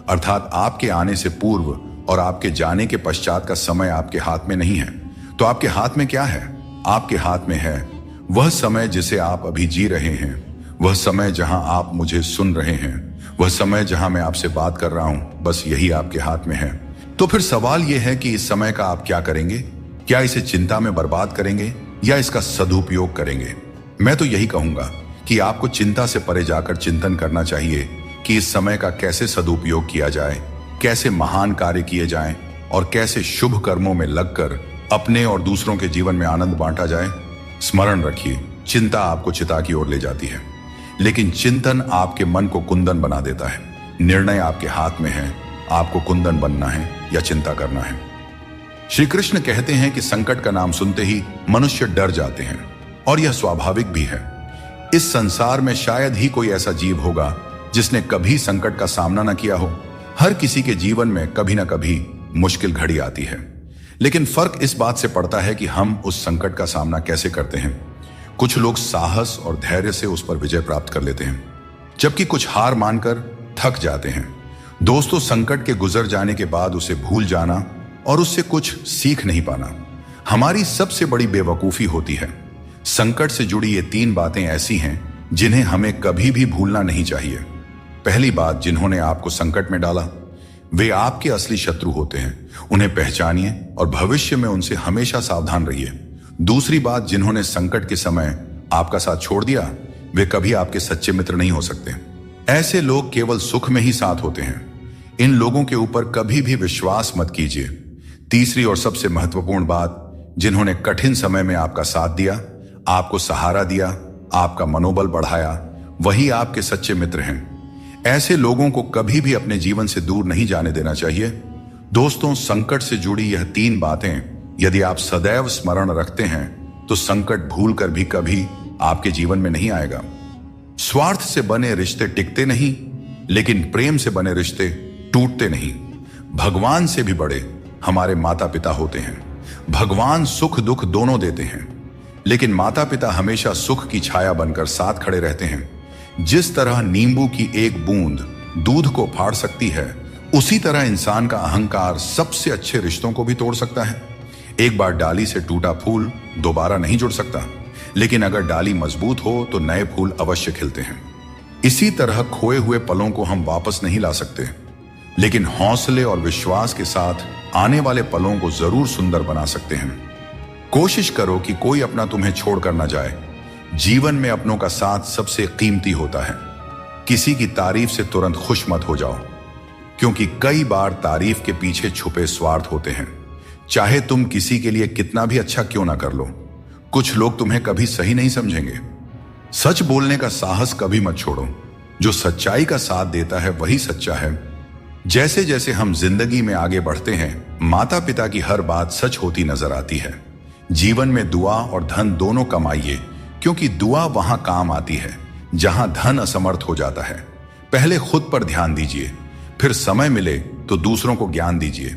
Speaker 1: अर्थात आपके आने से पूर्व और आपके जाने के पश्चात का समय आपके हाथ में नहीं है। तो आपके हाथ में क्या है? आपके हाथ में है वह समय जिसे आप अभी जी रहे हैं, वह समय जहां आप मुझे सुन रहे हैं, वह समय जहां मैं आपसे बात कर रहा हूं। बस यही आपके हाथ में है। तो फिर सवाल यह है कि इस समय का आप क्या करेंगे? क्या इसे चिंता में बर्बाद करेंगे या इसका सदुपयोग करेंगे? मैं तो यही कहूंगा कि आपको चिंता से परे जाकर चिंतन करना चाहिए कि इस समय का कैसे सदुपयोग किया जाए, कैसे महान कार्य किए जाएं, और कैसे शुभ कर्मों में लगकर अपने और दूसरों के जीवन में आनंद बांटा जाए। स्मरण रखिए, चिंता आपको चिता की ओर ले जाती है, लेकिन चिंतन आपके मन को कुंदन बना देता है। निर्णय आपके हाथ में है, आपको कुंदन बनना है या चिंता करना है। श्री कृष्ण कहते हैं कि संकट का नाम सुनते ही मनुष्य डर जाते हैं, और यह स्वाभाविक भी है। इस संसार में शायद ही कोई ऐसा जीव होगा जिसने कभी संकट का सामना न किया हो। हर किसी के जीवन में कभी ना कभी मुश्किल घड़ी आती है, लेकिन फर्क इस बात से पड़ता है कि हम उस संकट का सामना कैसे करते हैं। कुछ लोग साहस और धैर्य से उस पर विजय प्राप्त कर लेते हैं, जबकि कुछ हार मानकर थक जाते हैं। दोस्तों, संकट के गुजर जाने के बाद उसे भूल जाना और उससे कुछ सीख नहीं पाना हमारी सबसे बड़ी बेवकूफी होती है। संकट से जुड़ी ये 3 बातें ऐसी हैं जिन्हें हमें कभी भी भूलना नहीं चाहिए। पहली बात, जिन्होंने आपको संकट में डाला वे आपके असली शत्रु होते हैं। उन्हें पहचानिए और भविष्य में उनसे हमेशा सावधान रहिए। दूसरी बात, जिन्होंने संकट के समय आपका साथ छोड़ दिया वे कभी आपके सच्चे मित्र नहीं हो सकते। ऐसे लोग केवल सुख में ही साथ होते हैं। इन लोगों के ऊपर कभी भी विश्वास मत कीजिए। तीसरी और सबसे महत्वपूर्ण बात, जिन्होंने कठिन समय में आपका साथ दिया, आपको सहारा दिया, आपका मनोबल बढ़ाया, वही आपके सच्चे मित्र हैं। ऐसे लोगों को कभी भी अपने जीवन से दूर नहीं जाने देना चाहिए। दोस्तों, संकट से जुड़ी यह 3 बातें यदि आप सदैव स्मरण रखते हैं तो संकट भूलकर भी कभी आपके जीवन में नहीं आएगा। स्वार्थ से बने रिश्ते टिकते नहीं, लेकिन प्रेम से बने रिश्ते टूटते नहीं। भगवान से भी बड़े हमारे माता पिता होते हैं। भगवान सुख दुख दोनों देते हैं, लेकिन माता पिता हमेशा सुख की छाया बनकर साथ खड़े रहते हैं। जिस तरह नींबू की एक बूंद दूध को फाड़ सकती है, उसी तरह इंसान का अहंकार सबसे अच्छे रिश्तों को भी तोड़ सकता है। एक बार डाली से टूटा फूल दोबारा नहीं जुड़ सकता, लेकिन अगर डाली मजबूत हो तो नए फूल अवश्य खिलते हैं। इसी तरह खोए हुए पलों को हम वापस नहीं ला सकते, लेकिन हौसले और विश्वास के साथ आने वाले पलों को जरूर सुंदर बना सकते हैं। कोशिश करो कि कोई अपना तुम्हें छोड़कर न जाए। जीवन में अपनों का साथ सबसे कीमती होता है। किसी की तारीफ से तुरंत खुश मत हो जाओ, क्योंकि कई बार तारीफ के पीछे छुपे स्वार्थ होते हैं। चाहे तुम किसी के लिए कितना भी अच्छा क्यों ना कर लो, कुछ लोग तुम्हें कभी सही नहीं समझेंगे। सच बोलने का साहस कभी मत छोड़ो। जो सच्चाई का साथ देता है वही सच्चा है। जैसे जैसे हम जिंदगी में आगे बढ़ते हैं, माता पिता की हर बात सच होती नजर आती है। जीवन में दुआ और धन दोनों कमाइए, क्योंकि दुआ वहां काम आती है जहां धन असमर्थ हो जाता है। पहले खुद पर ध्यान दीजिए, फिर समय मिले तो दूसरों को ज्ञान दीजिए।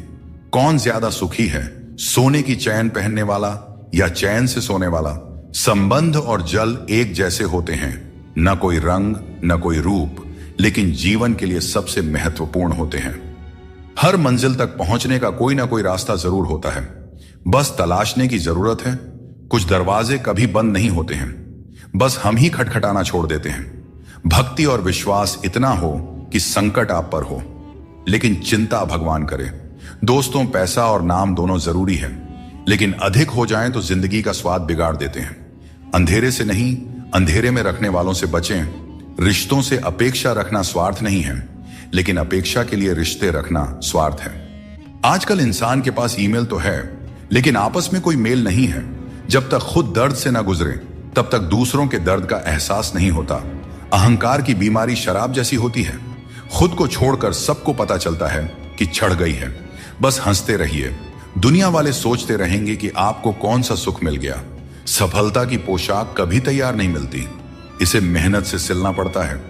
Speaker 1: कौन ज्यादा सुखी है, सोने की चैन पहनने वाला या चैन से सोने वाला? संबंध और जल एक जैसे होते हैं, न कोई रंग न कोई रूप, लेकिन जीवन के लिए सबसे महत्वपूर्ण होते हैं। हर मंजिल तक पहुंचने का कोई ना कोई रास्ता जरूर होता है, बस तलाशने की जरूरत है। कुछ दरवाजे कभी बंद नहीं होते हैं, बस हम ही खटखटाना छोड़ देते हैं। भक्ति और विश्वास इतना हो कि संकट आप पर हो, लेकिन चिंता भगवान करे। दोस्तों, पैसा और नाम दोनों जरूरी है, लेकिन अधिक हो जाएं तो जिंदगी का स्वाद बिगाड़ देते हैं। अंधेरे से नहीं, अंधेरे में रखने वालों से बचें। रिश्तों से अपेक्षा रखना स्वार्थ नहीं है, लेकिन अपेक्षा के लिए रिश्ते रखना स्वार्थ है। आजकल इंसान के पास ईमेल तो है, लेकिन आपस में कोई मेल नहीं है। जब तक खुद दर्द से ना गुजरे, तब तक दूसरों के दर्द का एहसास नहीं होता। अहंकार की बीमारी शराब जैसी होती है। खुद को छोड़कर सबको पता चलता है कि छड़ गई है। बस हंसते रहिए। दुनिया वाले सोचते रहेंगे कि आपको कौन सा सुख मिल गया। सफलता की पोशाक कभी तैयार नहीं मिलती, इसे मेहनत से सिलना पड़ता है।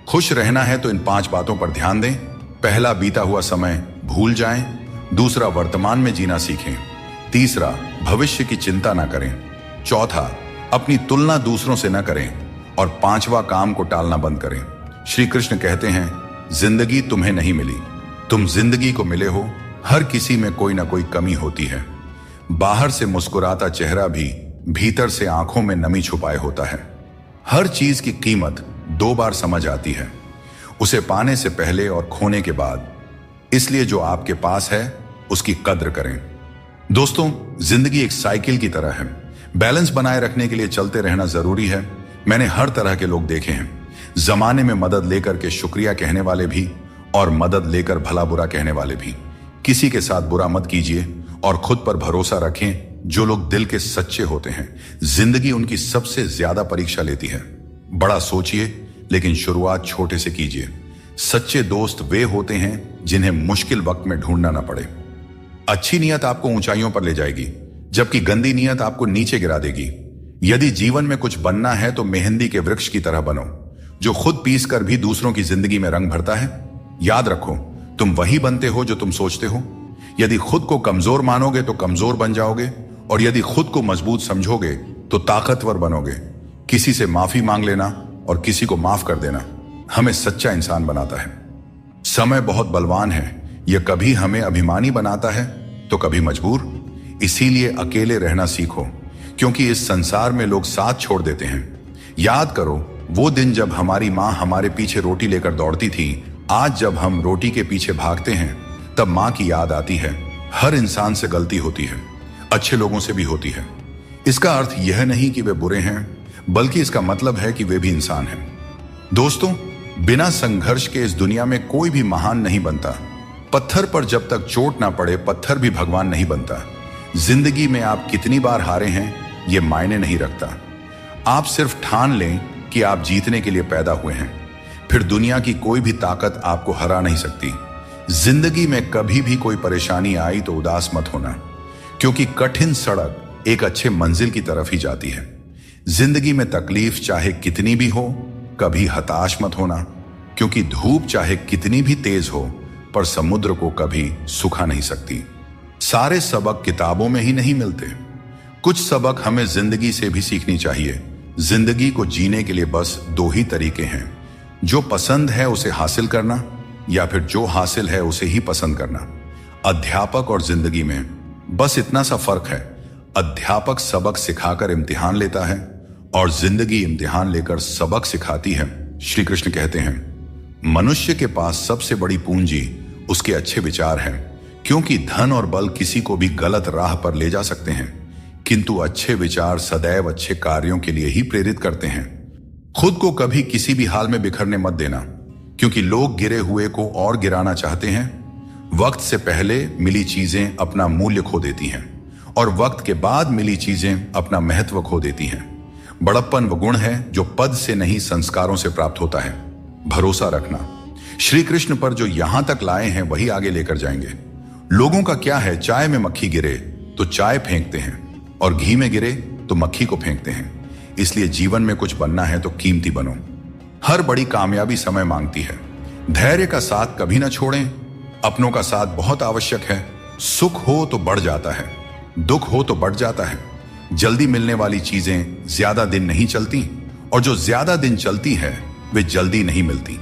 Speaker 1: खुश रहना है तो इन 5 बातों पर ध्यान दें। पहला, बीता हुआ समय भूल जाएं। दूसरा, वर्तमान में जीना सीखें। तीसरा, भविष्य की चिंता ना करें। चौथा, अपनी तुलना दूसरों से न करें। और 5वां, काम को टालना बंद करें। श्री कृष्ण कहते हैं, जिंदगी तुम्हें नहीं मिली, तुम जिंदगी को मिले हो। हर किसी में कोई ना कोई कमी होती है। बाहर से मुस्कुराता चेहरा भी भीतर से आंखों में नमी छुपाए होता है। हर चीज की कीमत 2 बार समझ आती है, उसे पाने से पहले और खोने के बाद। इसलिए जो आपके पास है उसकी कद्र करें। दोस्तों, जिंदगी एक साइकिल की तरह है। बैलेंस बनाए रखने के लिए चलते रहना जरूरी है। मैंने हर तरह के लोग देखे हैं। जमाने में मदद लेकर के शुक्रिया कहने वाले भी, और मदद लेकर भला बुरा कहने वाले भी। किसी के साथ बुरा मत कीजिए और खुद पर भरोसा रखें। जो लोग दिल के सच्चे होते हैं, जिंदगी उनकी सबसे ज्यादा परीक्षा लेती है। बड़ा सोचिए, लेकिन शुरुआत छोटे से कीजिए। सच्चे दोस्त वे होते हैं जिन्हें मुश्किल वक्त में ढूंढना ना पड़े। अच्छी नीयत आपको ऊंचाइयों पर ले जाएगी, जबकि गंदी नीयत आपको नीचे गिरा देगी। यदि जीवन में कुछ बनना है तो मेहंदी के वृक्ष की तरह बनो, जो खुद पीस कर भी दूसरों की जिंदगी में रंग भरता है। याद रखो, तुम वही बनते हो जो तुम सोचते हो। यदि खुद को कमजोर मानोगे तो कमजोर बन जाओगे, और यदि खुद को मजबूत समझोगे तो ताकतवर बनोगे। किसी से माफी मांग लेना और किसी को माफ कर देना हमें सच्चा इंसान बनाता है। समय बहुत बलवान है, यह कभी हमें अभिमानी बनाता है तो कभी मजबूर। इसीलिए अकेले रहना सीखो, क्योंकि इस संसार में लोग साथ छोड़ देते हैं। याद करो वो दिन जब हमारी माँ हमारे पीछे रोटी लेकर दौड़ती थी। आज जब हम रोटी के पीछे भागते हैं तब माँ की याद आती है। हर इंसान से गलती होती है, अच्छे लोगों से भी होती है। इसका अर्थ यह नहीं कि वे बुरे हैं, बल्कि इसका मतलब है कि वे भी इंसान हैं। दोस्तों, बिना संघर्ष के इस दुनिया में कोई भी महान नहीं बनता। पत्थर पर जब तक चोट ना पड़े, पत्थर भी भगवान नहीं बनता। जिंदगी में आप कितनी बार हारे हैं यह मायने नहीं रखता। आप सिर्फ ठान लें कि आप जीतने के लिए पैदा हुए हैं, फिर दुनिया की कोई भी ताकत आपको हरा नहीं सकती। जिंदगी में कभी भी कोई परेशानी आई तो उदास मत होना, क्योंकि कठिन सड़क एक अच्छे मंजिल की तरफ ही जाती है। जिंदगी में तकलीफ चाहे कितनी भी हो, कभी हताश मत होना, क्योंकि धूप चाहे कितनी भी तेज हो पर समुद्र को कभी सुखा नहीं सकती। सारे सबक किताबों में ही नहीं मिलते। कुछ सबक हमें जिंदगी से भी सीखनी चाहिए। जिंदगी को जीने के लिए बस दो ही तरीके हैं, जो पसंद है उसे हासिल करना, या फिर जो हासिल है उसे ही पसंद करना। अध्यापक और जिंदगी में बस इतना सा फर्क है। अध्यापक सबक सिखाकर इम्तिहान लेता है और जिंदगी इम्तिहान लेकर सबक सिखाती है। श्री कृष्ण कहते हैं, मनुष्य के पास सबसे बड़ी पूंजी उसके अच्छे विचार हैं, क्योंकि धन और बल किसी को भी गलत राह पर ले जा सकते हैं, किंतु अच्छे विचार सदैव अच्छे कार्यों के लिए ही प्रेरित करते हैं। खुद को कभी किसी भी हाल में बिखरने मत देना, क्योंकि लोग गिरे हुए को और गिराना चाहते हैं। वक्त से पहले मिली चीजें अपना मूल्य खो देती हैं, और वक्त के बाद मिली चीजें अपना महत्व खो देती हैं। बड़प्पन वो गुण है जो पद से नहीं संस्कारों से प्राप्त होता है। भरोसा रखना, श्री कृष्ण पर जो यहां तक लाए हैं वही आगे लेकर जाएंगे। लोगों का क्या है, चाय में मक्खी गिरे तो चाय फेंकते हैं, और घी में गिरे तो मक्खी को फेंकते हैं। इसलिए जीवन में कुछ बनना है तो कीमती बनो। हर बड़ी कामयाबी समय मांगती है। धैर्य का साथ कभी ना छोड़ें। अपनों का साथ बहुत आवश्यक है। सुख हो तो बढ़ जाता है, दुख हो तो बढ़ जाता है। जल्दी मिलने वाली चीजें ज्यादा दिन नहीं चलती, और जो ज्यादा दिन चलती है वे जल्दी नहीं मिलती।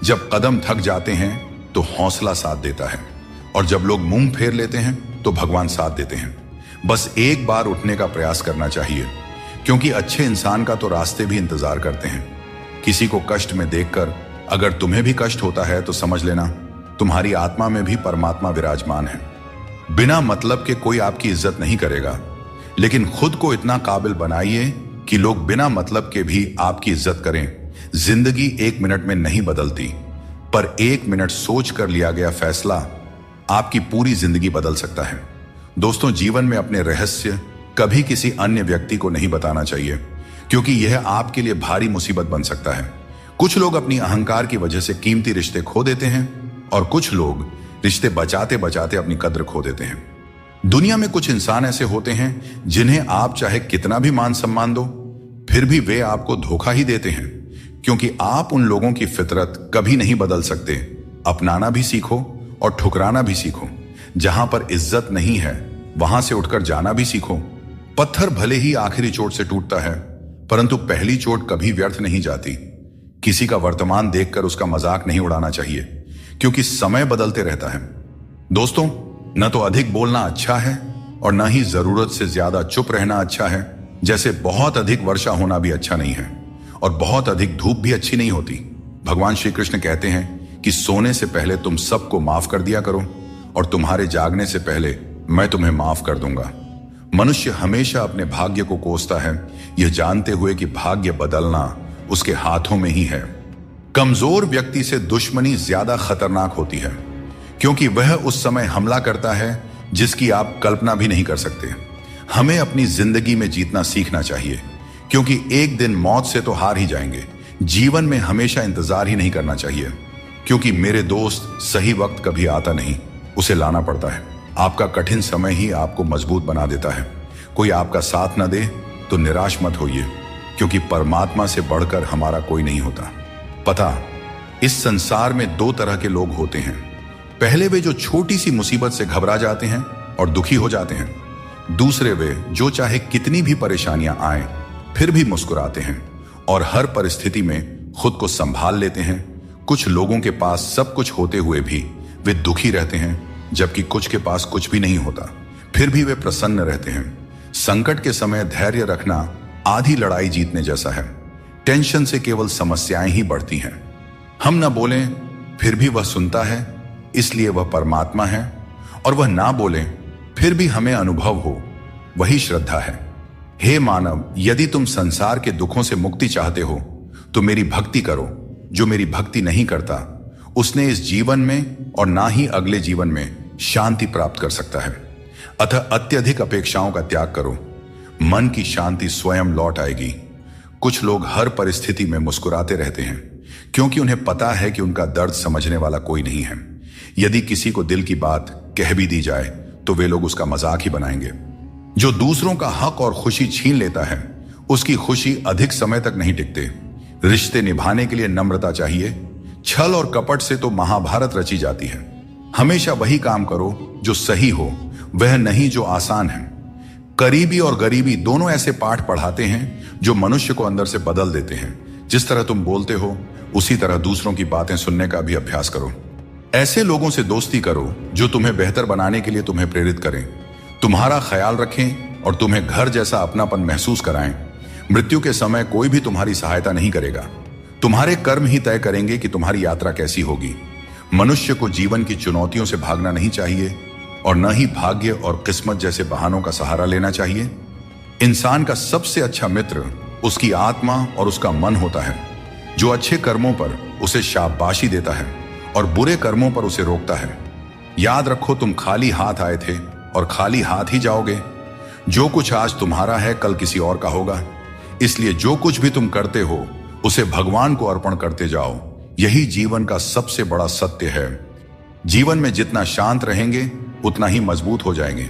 Speaker 1: जब कदम थक जाते हैं तो हौसला साथ देता है, और जब लोग मुंह फेर लेते हैं तो भगवान साथ देते हैं। बस एक बार उठने का प्रयास करना चाहिए, क्योंकि अच्छे इंसान का तो रास्ते भी इंतजार करते हैं। किसी को कष्ट में देखकर अगर तुम्हें भी कष्ट होता है तो समझ लेना तुम्हारी आत्मा में भी परमात्मा विराजमान है। बिना मतलब के कोई आपकी इज्जत नहीं करेगा, लेकिन खुद को इतना काबिल बनाइए कि लोग बिना मतलब के भी आपकी इज्जत करें। जिंदगी 1 मिनट में नहीं बदलती, पर 1 मिनट सोच कर लिया गया फैसला आपकी पूरी जिंदगी बदल सकता है। दोस्तों, जीवन में अपने रहस्य कभी किसी अन्य व्यक्ति को नहीं बताना चाहिए, क्योंकि यह आपके लिए भारी मुसीबत बन सकता है। कुछ लोग अपनी अहंकार की वजह से कीमती रिश्ते खो देते हैं, और कुछ लोग रिश्ते बचाते बचाते अपनी कद्र खो देते हैं। दुनिया में कुछ इंसान ऐसे होते हैं जिन्हें आप चाहे कितना भी मान सम्मान दो, फिर भी वे आपको धोखा ही देते हैं, क्योंकि आप उन लोगों की फितरत कभी नहीं बदल सकते। अपनाना भी सीखो और ठुकराना भी सीखो। जहां पर इज्जत नहीं है वहां से उठकर जाना भी सीखो। पत्थर भले ही आखिरी चोट से टूटता है, परंतु पहली चोट कभी व्यर्थ नहीं जाती। किसी का वर्तमान देखकर उसका मजाक नहीं उड़ाना चाहिए, क्योंकि समय बदलते रहता है। दोस्तों, न तो अधिक बोलना अच्छा है और न ही जरूरत से ज्यादा चुप रहना अच्छा है। जैसे बहुत अधिक वर्षा होना भी अच्छा नहीं है, और बहुत अधिक धूप भी अच्छी नहीं होती। भगवान श्री कृष्ण कहते हैं कि सोने से पहले तुम सबको माफ कर दिया करो, और तुम्हारे जागने से पहले मैं तुम्हें माफ कर दूंगा। मनुष्य हमेशा अपने भाग्य को कोसता है, यह जानते हुए कि भाग्य बदलना उसके हाथों में ही है। कमजोर व्यक्ति से दुश्मनी ज्यादा खतरनाक होती है, क्योंकि वह उस समय हमला करता है जिसकी आप कल्पना भी नहीं कर सकते। हमें अपनी जिंदगी में जीतना सीखना चाहिए, क्योंकि एक दिन मौत से तो हार ही जाएंगे। जीवन में हमेशा इंतजार ही नहीं करना चाहिए, क्योंकि मेरे दोस्त सही वक्त कभी आता नहीं, उसे लाना पड़ता है। आपका कठिन समय ही आपको मजबूत बना देता है। कोई आपका साथ न दे तो निराश मत होइए, क्योंकि परमात्मा से बढ़कर हमारा कोई नहीं होता। पता, इस संसार में दो तरह के लोग होते हैं। पहले वे जो छोटी सी मुसीबत से घबरा जाते हैं और दुखी हो जाते हैं। दूसरे वे जो चाहे कितनी भी परेशानियां आए फिर भी मुस्कुराते हैं और हर परिस्थिति में खुद को संभाल लेते हैं। कुछ लोगों के पास सब कुछ होते हुए भी वे दुखी रहते हैं, जबकि कुछ के पास कुछ भी नहीं होता, फिर भी वे प्रसन्न रहते हैं। संकट के समय धैर्य रखना आधी लड़ाई जीतने जैसा है। टेंशन से केवल समस्याएं ही बढ़ती हैं। हम न बोलें फिर भी वह सुनता है, इसलिए वह परमात्मा है। और वह ना बोलें फिर भी हमें अनुभव हो, वही श्रद्धा है। हे मानव, यदि तुम संसार के दुखों से मुक्ति चाहते हो तो मेरी भक्ति करो। जो मेरी भक्ति नहीं करता उसने इस जीवन में और ना ही अगले जीवन में शांति प्राप्त कर सकता है। अतः अत्यधिक अपेक्षाओं का त्याग करो, मन की शांति स्वयं लौट आएगी। कुछ लोग हर परिस्थिति में मुस्कुराते रहते हैं, क्योंकि उन्हें पता है कि उनका दर्द समझने वाला कोई नहीं है। यदि किसी को दिल की बात कह भी दी जाए तो वे लोग उसका मजाक ही बनाएंगे। जो दूसरों का हक और खुशी छीन लेता है उसकी खुशी अधिक समय तक नहीं टिकते। रिश्ते निभाने के लिए नम्रता चाहिए। छल और कपट से तो महाभारत रची जाती है। हमेशा वही काम करो जो सही हो, वह नहीं जो आसान है। करीबी और गरीबी दोनों ऐसे पाठ पढ़ाते हैं जो मनुष्य को अंदर से बदल देते हैं। जिस तरह तुम बोलते हो उसी तरह दूसरों की बातें सुनने का भी अभ्यास करो। ऐसे लोगों से दोस्ती करो जो तुम्हें बेहतर बनाने के लिए तुम्हें प्रेरित करें, तुम्हारा ख्याल रखें और तुम्हें घर जैसा अपनापन महसूस कराएं। मृत्यु के समय कोई भी तुम्हारी सहायता नहीं करेगा। तुम्हारे कर्म ही तय करेंगे कि तुम्हारी यात्रा कैसी होगी। मनुष्य को जीवन की चुनौतियों से भागना नहीं चाहिए और न ही भाग्य और किस्मत जैसे बहानों का सहारा लेना चाहिए। इंसान का सबसे अच्छा मित्र उसकी आत्मा और उसका मन होता है, जो अच्छे कर्मों पर उसे शाबाशी देता है और बुरे कर्मों पर उसे रोकता है। याद रखो, तुम खाली हाथ आए थे और खाली हाथ ही जाओगे। जो कुछ आज तुम्हारा है कल किसी और का होगा। इसलिए जो कुछ भी तुम करते हो उसे भगवान को अर्पण करते जाओ। यही जीवन का सबसे बड़ा सत्य है। जीवन में जितना शांत रहेंगे उतना ही मजबूत हो जाएंगे।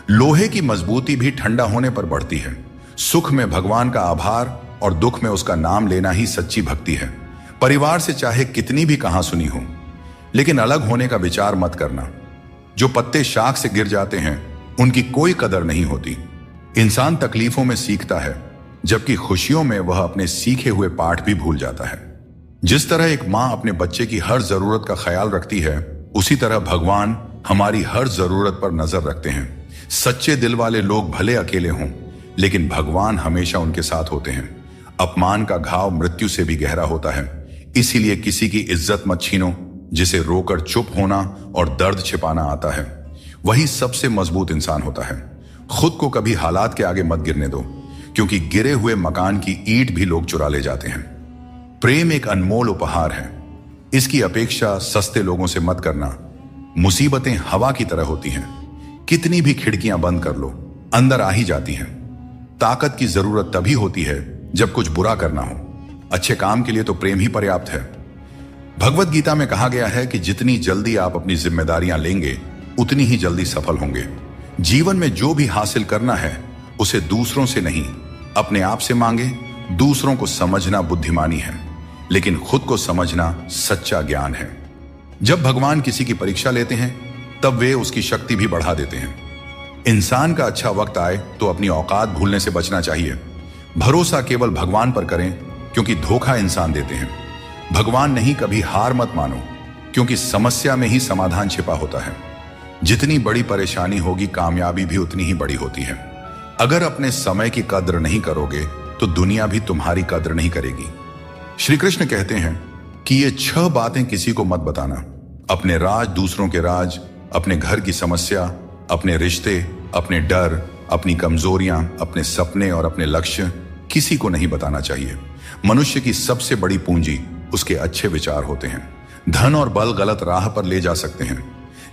Speaker 1: लोहे की मजबूती भी ठंडा होने पर बढ़ती है। सुख में भगवान का आभार और दुख में उसका नाम लेना ही सच्ची भक्ति है। परिवार से चाहे कितनी भी कहां सुनी हो, लेकिन अलग होने का विचार मत करना। जो पत्ते शाख से गिर जाते हैं उनकी कोई कदर नहीं होती। इंसान तकलीफों में सीखता है, जबकि खुशियों में वह अपने सीखे हुए पाठ भी भूल जाता है। जिस तरह एक माँ अपने बच्चे की हर जरूरत का ख्याल रखती है, उसी तरह भगवान हमारी हर जरूरत पर नजर रखते हैं। सच्चे दिल वाले लोग भले अकेले हों, लेकिन भगवान हमेशा उनके साथ होते हैं। अपमान का घाव मृत्यु से भी गहरा होता है, इसीलिए किसी की इज्जत मत छीनो। जिसे रोकर चुप होना और दर्द छिपाना आता है, वही सबसे मजबूत इंसान होता है। खुद को कभी हालात के आगे मत गिरने दो, क्योंकि गिरे हुए मकान की ईंट भी लोग चुरा ले जाते हैं। प्रेम एक अनमोल उपहार है, इसकी अपेक्षा सस्ते लोगों से मत करना। मुसीबतें हवा की तरह होती हैं, कितनी भी खिड़कियां बंद कर लो अंदर आ ही जाती हैं। ताकत की जरूरत तभी होती है जब कुछ बुरा करना हो। अच्छे काम के लिए तो प्रेम ही पर्याप्त है। भगवत गीता में कहा गया है कि जितनी जल्दी आप अपनी जिम्मेदारियां लेंगे उतनी ही जल्दी सफल होंगे। जीवन में जो भी हासिल करना है उसे दूसरों से नहीं, अपने आप से मांगे। दूसरों को समझना बुद्धिमानी है, लेकिन खुद को समझना सच्चा ज्ञान है। जब भगवान किसी की परीक्षा लेते हैं तब वे उसकी शक्ति भी बढ़ा देते हैं। इंसान का अच्छा वक्त आए तो अपनी औकात भूलने से बचना चाहिए। भरोसा केवल भगवान पर करें, क्योंकि धोखा इंसान देते हैं। भगवान नहीं, कभी हार मत मानो, क्योंकि समस्या में ही समाधान छिपा होता है। जितनी बड़ी परेशानी होगी कामयाबी भी उतनी ही बड़ी होती है। अगर अपने समय की कद्र नहीं करोगे तो दुनिया भी तुम्हारी कद्र नहीं करेगी। श्री कृष्ण कहते हैं कि ये 6 बातें किसी को मत बताना। अपने राज, दूसरों के राज, अपने घर की समस्या, अपने रिश्ते, अपने डर, अपनी कमजोरियां, अपने सपने और अपने लक्ष्य किसी को नहीं बताना चाहिए। मनुष्य की सबसे बड़ी पूंजी उसके अच्छे विचार होते हैं। धन और बल गलत राह पर ले जा सकते हैं,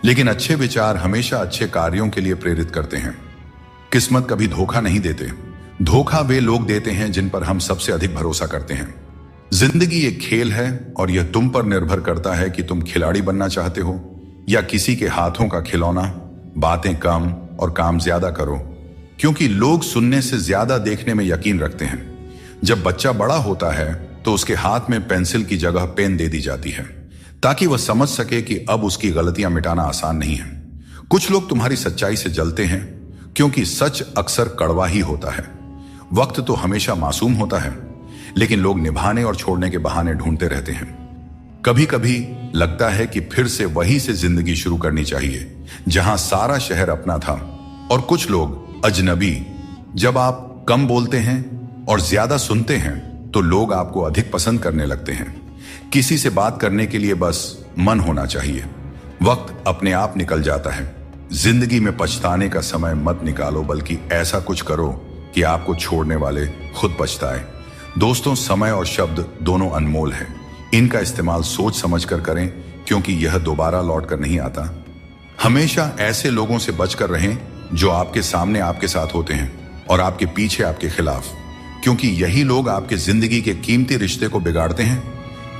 Speaker 1: लेकिन अच्छे विचार हमेशा अच्छे कार्यों के लिए प्रेरित करते हैं। किस्मत कभी धोखा नहीं देते। धोखा वे लोग देते हैं जिन पर हम सबसे अधिक भरोसा करते हैं। जिंदगी एक खेल है और यह तुम पर निर्भर करता है कि तुम खिलाड़ी बनना चाहते हो या किसी के हाथों का खिलौना। बातें कम और काम ज्यादा करो, क्योंकि लोग सुनने से ज्यादा देखने में यकीन रखते हैं। जब बच्चा बड़ा होता है तो उसके हाथ में पेंसिल की जगह पेन दे दी जाती है, ताकि वह समझ सके कि अब उसकी गलतियां मिटाना आसान नहीं है। कुछ लोग तुम्हारी सच्चाई से जलते हैं, क्योंकि सच अक्सर कड़वा ही होता है। वक्त तो हमेशा मासूम होता है, लेकिन लोग निभाने और छोड़ने के बहाने ढूंढते रहते हैं। कभी कभी लगता है कि फिर से वहीं से जिंदगी शुरू करनी चाहिए जहां सारा शहर अपना था और कुछ लोग अजनबी। जब आप कम बोलते हैं और ज्यादा सुनते हैं तो लोग आपको अधिक पसंद करने लगते हैं। किसी से बात करने के लिए बस मन होना चाहिए। वक्त अपने आप निकल जाता है। जिंदगी में पछताने का समय मत निकालो, बल्कि ऐसा कुछ करो कि आपको छोड़ने वाले खुद पछताए। दोस्तों, समय और शब्द दोनों अनमोल हैं। इनका इस्तेमाल सोच समझ कर करें, क्योंकि यह दोबारा लौट कर नहीं आता। हमेशा ऐसे लोगों से बचकर रहें जो आपके सामने आपके साथ होते हैं और आपके पीछे आपके खिलाफ, क्योंकि यही लोग आपके जिंदगी के कीमती रिश्ते को बिगाड़ते हैं।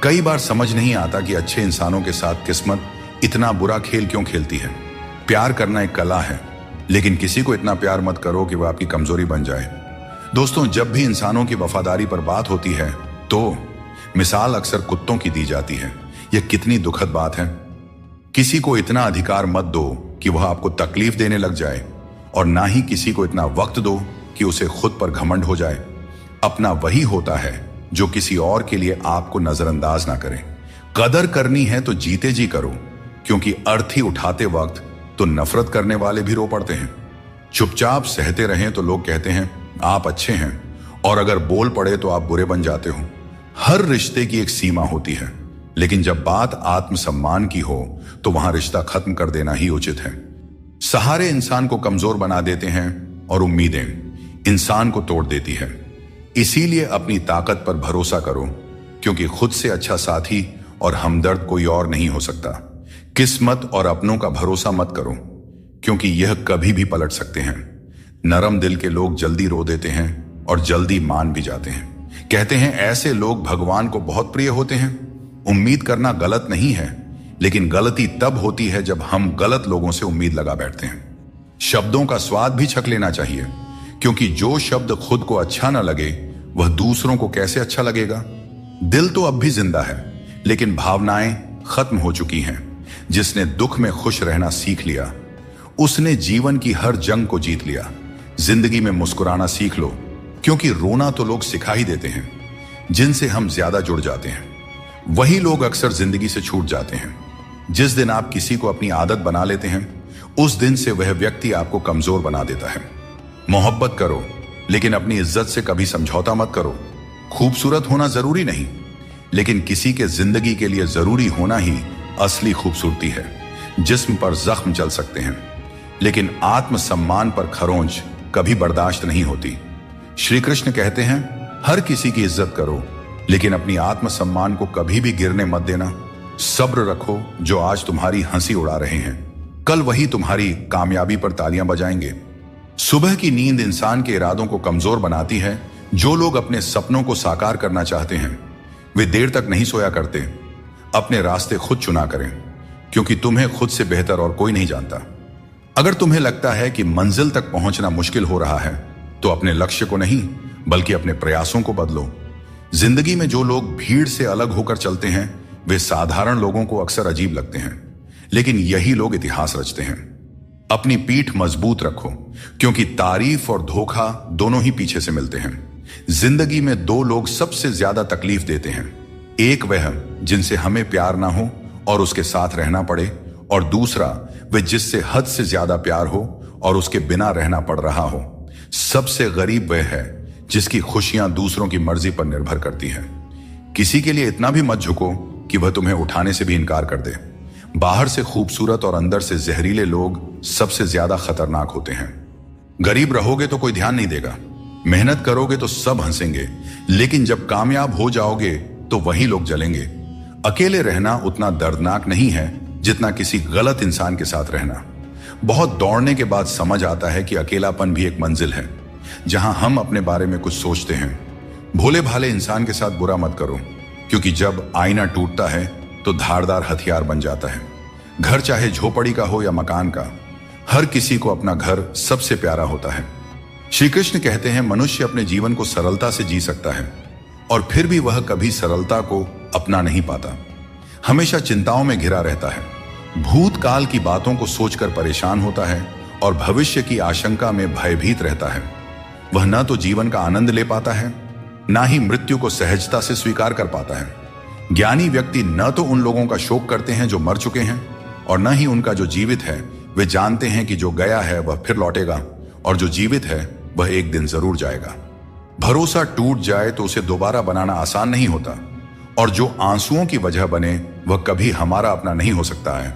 Speaker 1: कई बार समझ नहीं आता कि अच्छे इंसानों के साथ किस्मत इतना बुरा खेल क्यों खेलती है। प्यार करना एक कला है, लेकिन किसी को इतना प्यार मत करो कि वह आपकी कमजोरी बन जाए। दोस्तों, जब भी इंसानों की वफादारी पर बात होती है तो मिसाल अक्सर कुत्तों की दी जाती है। यह कितनी दुखद बात है। किसी को इतना अधिकार मत दो कि वह आपको तकलीफ देने लग जाए, और ना ही किसी को इतना वक्त दो कि उसे खुद पर घमंड हो जाए। अपना वही होता है जो किसी और के लिए आपको नजरअंदाज ना करे। कदर करनी है तो जीते जी करो, क्योंकि अर्थी उठाते वक्त तो नफरत करने वाले भी रो पड़ते हैं। चुपचाप सहते रहें तो लोग कहते हैं आप अच्छे हैं, और अगर बोल पड़े तो आप बुरे बन जाते हो। हर रिश्ते की एक सीमा होती है, लेकिन जब बात आत्मसम्मान की हो तो वहां रिश्ता खत्म कर देना ही उचित है। सहारे इंसान को कमजोर बना देते हैं और उम्मीदें इंसान को तोड़ देती है। इसीलिए अपनी ताकत पर भरोसा करो, क्योंकि खुद से अच्छा साथी और हमदर्द कोई और नहीं हो सकता। किस्मत और अपनों का भरोसा मत करो, क्योंकि यह कभी भी पलट सकते हैं। नरम दिल के लोग जल्दी रो देते हैं और जल्दी मान भी जाते हैं। कहते हैं ऐसे लोग भगवान को बहुत प्रिय होते हैं। उम्मीद करना गलत नहीं है, लेकिन गलती तब होती है जब हम गलत लोगों से उम्मीद लगा बैठते हैं। शब्दों का स्वाद भी छक लेना चाहिए, क्योंकि जो शब्द खुद को अच्छा ना लगे वह दूसरों को कैसे अच्छा लगेगा। दिल तो अब भी जिंदा है, लेकिन भावनाएं खत्म हो चुकी हैं। जिसने दुख में खुश रहना सीख लिया, उसने जीवन की हर जंग को जीत लिया। जिंदगी में मुस्कुराना सीख लो, क्योंकि रोना तो लोग सिखा ही देते हैं। जिनसे हम ज्यादा जुड़ जाते हैं वही लोग अक्सर जिंदगी से छूट जाते हैं। जिस दिन आप किसी को अपनी आदत बना लेते हैं, उस दिन से वह व्यक्ति आपको कमजोर बना देता है। मोहब्बत करो, लेकिन अपनी इज्जत से कभी समझौता मत करो। खूबसूरत होना जरूरी नहीं, लेकिन किसी के जिंदगी के लिए जरूरी होना ही असली खूबसूरती है। जिस्म पर जख्म चल सकते हैं, लेकिन आत्मसम्मान पर खरोंच कभी बर्दाश्त नहीं होती। श्री कृष्ण कहते हैं हर किसी की इज्जत करो, लेकिन अपनी आत्मसम्मान को कभी भी गिरने मत देना। सब्र रखो, जो आज तुम्हारी हंसी उड़ा रहे हैं कल वही तुम्हारी कामयाबी पर तालियां बजाएंगे। सुबह की नींद इंसान के इरादों को कमजोर बनाती है। जो लोग अपने सपनों को साकार करना चाहते हैं वे देर तक नहीं सोया करते। अपने रास्ते खुद चुना करें, क्योंकि तुम्हें खुद से बेहतर और कोई नहीं जानता। अगर तुम्हें लगता है कि मंजिल तक पहुंचना मुश्किल हो रहा है, तो अपने लक्ष्य को नहीं बल्कि अपने प्रयासों को बदलो। जिंदगी में जो लोग भीड़ से अलग होकर चलते हैं वे साधारण लोगों को अक्सर अजीब लगते हैं, लेकिन यही लोग इतिहास रचते हैं। अपनी पीठ मजबूत रखो, क्योंकि तारीफ और धोखा दोनों ही पीछे से मिलते हैं। जिंदगी में दो लोग सबसे ज्यादा तकलीफ देते हैं। एक वह जिनसे हमें प्यार ना हो और उसके साथ रहना पड़े, और दूसरा वह जिससे हद से ज्यादा प्यार हो और उसके बिना रहना पड़ रहा हो। सबसे गरीब वह है जिसकी खुशियां दूसरों की मर्जी पर निर्भर करती हैं। किसी के लिए इतना भी मत झुको कि वह तुम्हें उठाने से भी इनकार कर दे। बाहर से खूबसूरत और अंदर से जहरीले लोग सबसे ज्यादा खतरनाक होते हैं। गरीब रहोगे तो कोई ध्यान नहीं देगा, मेहनत करोगे तो सब हंसेंगे, लेकिन जब कामयाब हो जाओगे तो वही लोग जलेंगे। अकेले रहना उतना दर्दनाक नहीं है जितना किसी गलत इंसान के साथ रहना। बहुत दौड़ने के बाद समझ आता है कि अकेलापन भी एक मंजिल है जहां हम अपने बारे में कुछ सोचते हैं। भोले भाले इंसान के साथ बुरा मत करो, क्योंकि जब आईना टूटता है तो धारदार हथियार बन जाता है। घर चाहे झोपड़ी का हो या मकान का, हर किसी को अपना घर सबसे प्यारा होता है। श्री कृष्ण कहते हैं मनुष्य अपने जीवन को सरलता से जी सकता है और फिर भी वह कभी सरलता को अपना नहीं पाता। हमेशा चिंताओं में घिरा रहता है, भूतकाल की बातों को सोचकर परेशान होता है और भविष्य की आशंका में भयभीत रहता है। वह न तो जीवन का आनंद ले पाता है, ना ही मृत्यु को सहजता से स्वीकार कर पाता है। ज्ञानी व्यक्ति न तो उन लोगों का शोक करते हैं जो मर चुके हैं, और न ही उनका जो जीवित है। वे जानते हैं कि जो गया है वह फिर लौटेगा और जो जीवित है वह एक दिन जरूर जाएगा। भरोसा टूट जाए तो उसे दोबारा बनाना आसान नहीं होता, और जो आंसुओं की वजह बने वह कभी हमारा अपना नहीं हो सकता है।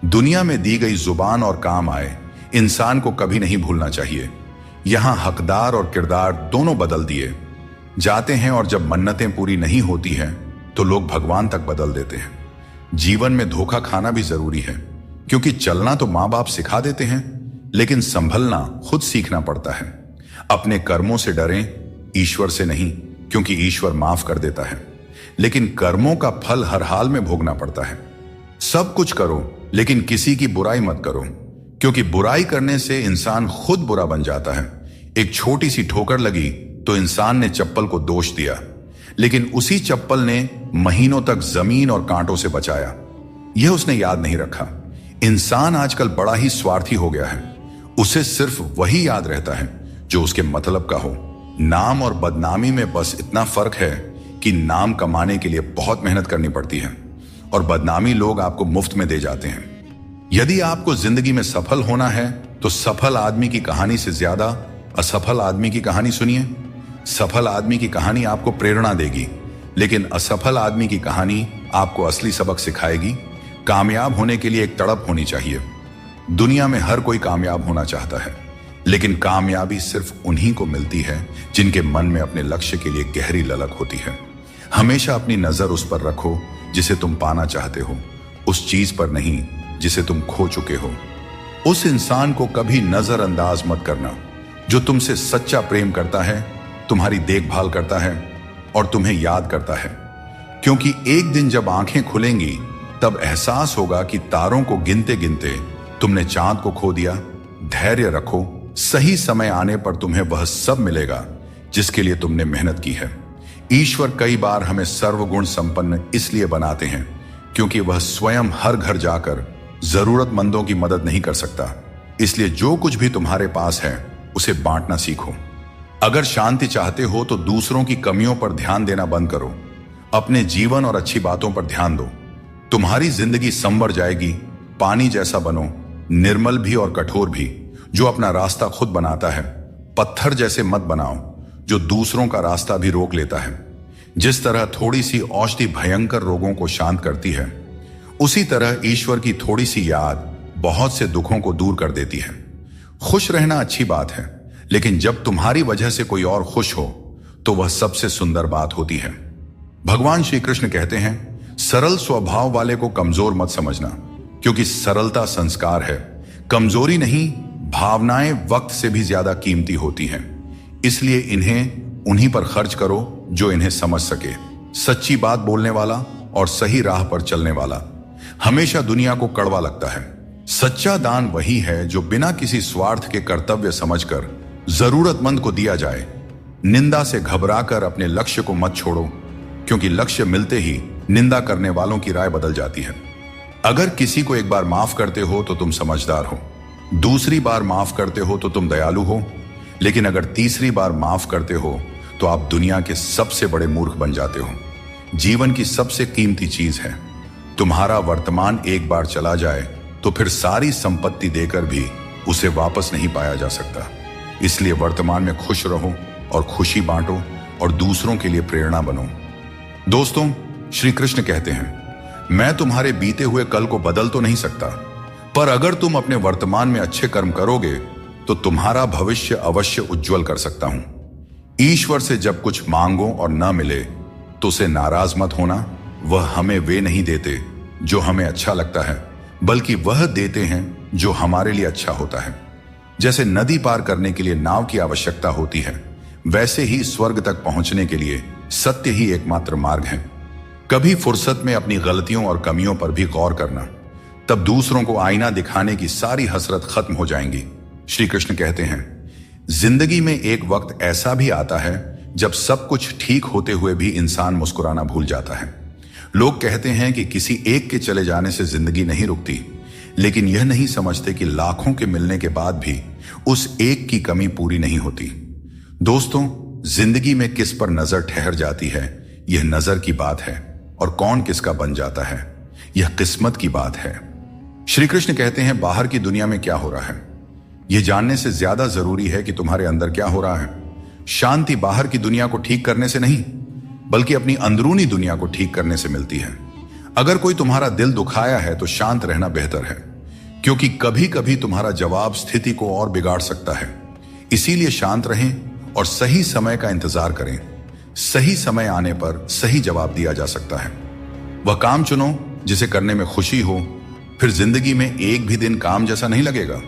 Speaker 1: दुनिया में दी गई जुबान और काम आए इंसान को कभी नहीं भूलना चाहिए। यहां हकदार और किरदार दोनों बदल दिए जाते हैं, और जब मन्नतें पूरी नहीं होती हैं तो लोग भगवान तक बदल देते हैं। जीवन में धोखा खाना भी जरूरी है, क्योंकि चलना तो मां बाप सिखा देते हैं, लेकिन संभलना खुद सीखना पड़ता है। अपने कर्मों से डरें, ईश्वर से नहीं, क्योंकि ईश्वर माफ कर देता है, लेकिन कर्मों का फल हर हाल में भोगना पड़ता है। सब कुछ करो लेकिन किसी की बुराई मत करो, क्योंकि बुराई करने से इंसान खुद बुरा बन जाता है। एक छोटी सी ठोकर लगी तो इंसान ने चप्पल को दोष दिया, लेकिन उसी चप्पल ने महीनों तक जमीन और कांटों से बचाया। यह उसने याद नहीं रखा। इंसान आजकल बड़ा ही स्वार्थी हो गया है। उसे सिर्फ वही याद रहता है जो उसके मतलब का हो। नाम और बदनामी में बस इतना फर्क है कि नाम कमाने के लिए बहुत मेहनत करनी पड़ती है, और बदनामी लोग आपको मुफ्त में दे जाते हैं। यदि आपको जिंदगी में सफल होना है तो सफल आदमी की कहानी से ज्यादा असफल आदमी की कहानी सुनिए। सफल आदमी की कहानी आपको प्रेरणा देगी, लेकिन असफल आदमी की कहानी आपको असली सबक सिखाएगी। कामयाब होने के लिए एक तड़प होनी चाहिए। दुनिया में हर कोई कामयाब होना चाहता है, लेकिन कामयाबी सिर्फ उन्हीं को मिलती है जिनके मन में अपने लक्ष्य के लिए गहरी ललक होती है। हमेशा अपनी नजर उस पर रखो जिसे तुम पाना चाहते हो, उस चीज पर नहीं जिसे तुम खो चुके हो। उस इंसान को कभी नजरअंदाज मत करना जो तुमसे सच्चा प्रेम करता है, तुम्हारी देखभाल करता है और तुम्हें याद करता है, क्योंकि एक दिन जब आंखें खुलेंगी तब एहसास होगा कि तारों को गिनते गिनते तुमने चांद को खो दिया। धैर्य रखो, सही समय आने पर तुम्हें वह सब मिलेगा जिसके लिए तुमने मेहनत की है। ईश्वर कई बार हमें सर्वगुण संपन्न इसलिए बनाते हैं क्योंकि वह स्वयं हर घर जाकर जरूरतमंदों की मदद नहीं कर सकता। इसलिए जो कुछ भी तुम्हारे पास है उसे बांटना सीखो। अगर शांति चाहते हो तो दूसरों की कमियों पर ध्यान देना बंद करो। अपने जीवन और अच्छी बातों पर ध्यान दो। तुम्हारी जिंदगी संवर जाएगी। पानी जैसा बनो, निर्मल भी और कठोर भी, जो अपना रास्ता खुद बनाता है। पत्थर जैसे मत बनाओ जो दूसरों का रास्ता भी रोक लेता है। जिस तरह थोड़ी सी औषधि भयंकर रोगों को शांत करती है, उसी तरह ईश्वर की थोड़ी सी याद बहुत से दुखों को दूर कर देती है। खुश रहना अच्छी बात है, लेकिन जब तुम्हारी वजह से कोई और खुश हो तो वह सबसे सुंदर बात होती है। भगवान श्री कृष्ण कहते हैं, सरल स्वभाव वाले को कमजोर मत समझना, क्योंकि सरलता संस्कार है। कमजोरी नहीं, भावनाएं वक्त से भी ज्यादा कीमती होती हैं। इसलिए इन्हें उन्हीं पर खर्च करो जो इन्हें समझ सके। सच्ची बात बोलने वाला और सही राह पर चलने वाला हमेशा दुनिया को कड़वा लगता है। सच्चा दान वही है जो बिना किसी स्वार्थ के कर्तव्य समझकर जरूरतमंद को दिया जाए। निंदा से घबराकर अपने लक्ष्य को मत छोड़ो, क्योंकि लक्ष्य मिलते ही निंदा करने वालों की राय बदल जाती है। अगर किसी को एक बार माफ करते हो तो तुम समझदार हो, दूसरी बार माफ करते हो तो तुम दयालु हो, लेकिन अगर तीसरी बार माफ करते हो तो आप दुनिया के सबसे बड़े मूर्ख बन जाते हो। जीवन की सबसे कीमती चीज है। तुम्हारा वर्तमान एक बार चला जाए तो फिर सारी संपत्ति देकर भी उसे वापस नहीं पाया जा सकता। इसलिए वर्तमान में खुश रहो और खुशी बांटो और दूसरों के लिए प्रेरणा बनो। दोस्तों, श्री कृष्ण कहते हैं, मैं तुम्हारे बीते हुए कल को बदल तो नहीं सकता, पर अगर तुम अपने वर्तमान में अच्छे कर्म करोगे तो तुम्हारा भविष्य अवश्य उज्जवल कर सकता हूं। ईश्वर से जब कुछ मांगो और न मिले तो उसे नाराज मत होना। वह हमें वे नहीं देते जो हमें अच्छा लगता है, बल्कि वह देते हैं जो हमारे लिए अच्छा होता है। जैसे नदी पार करने के लिए नाव की आवश्यकता होती है, वैसे ही स्वर्ग तक पहुंचने के लिए सत्य ही एकमात्र मार्ग है। कभी फुर्सत में अपनी गलतियों और कमियों पर भी गौर करना, तब दूसरों को आईना दिखाने की सारी हसरत खत्म हो जाएंगी। श्री कृष्ण कहते हैं, जिंदगी में एक वक्त ऐसा भी आता है जब सब कुछ ठीक होते हुए भी इंसान मुस्कुराना भूल जाता है। लोग कहते हैं कि किसी एक के चले जाने से जिंदगी नहीं रुकती, लेकिन यह नहीं समझते कि लाखों के मिलने के बाद भी उस एक की कमी पूरी नहीं होती। दोस्तों, जिंदगी में किस पर नजर ठहर जाती है, यह नजर की बात है, और कौन किसका बन जाता है, यह किस्मत की बात है। श्री कृष्ण कहते हैं, बाहर की दुनिया में क्या हो रहा है, यह जानने से ज्यादा जरूरी है कि तुम्हारे अंदर क्या हो रहा है। शांति बाहर की दुनिया को ठीक करने से नहीं, बल्कि अपनी अंदरूनी दुनिया को ठीक करने से मिलती है। अगर कोई तुम्हारा दिल दुखाया है तो शांत रहना बेहतर है, क्योंकि कभी कभी तुम्हारा जवाब स्थिति को और बिगाड़ सकता है। इसीलिए शांत रहें और सही समय का इंतजार करें। सही समय आने पर सही जवाब दिया जा सकता है। वह काम चुनो जिसे करने में खुशी हो, फिर जिंदगी में एक भी दिन काम जैसा नहीं लगेगा।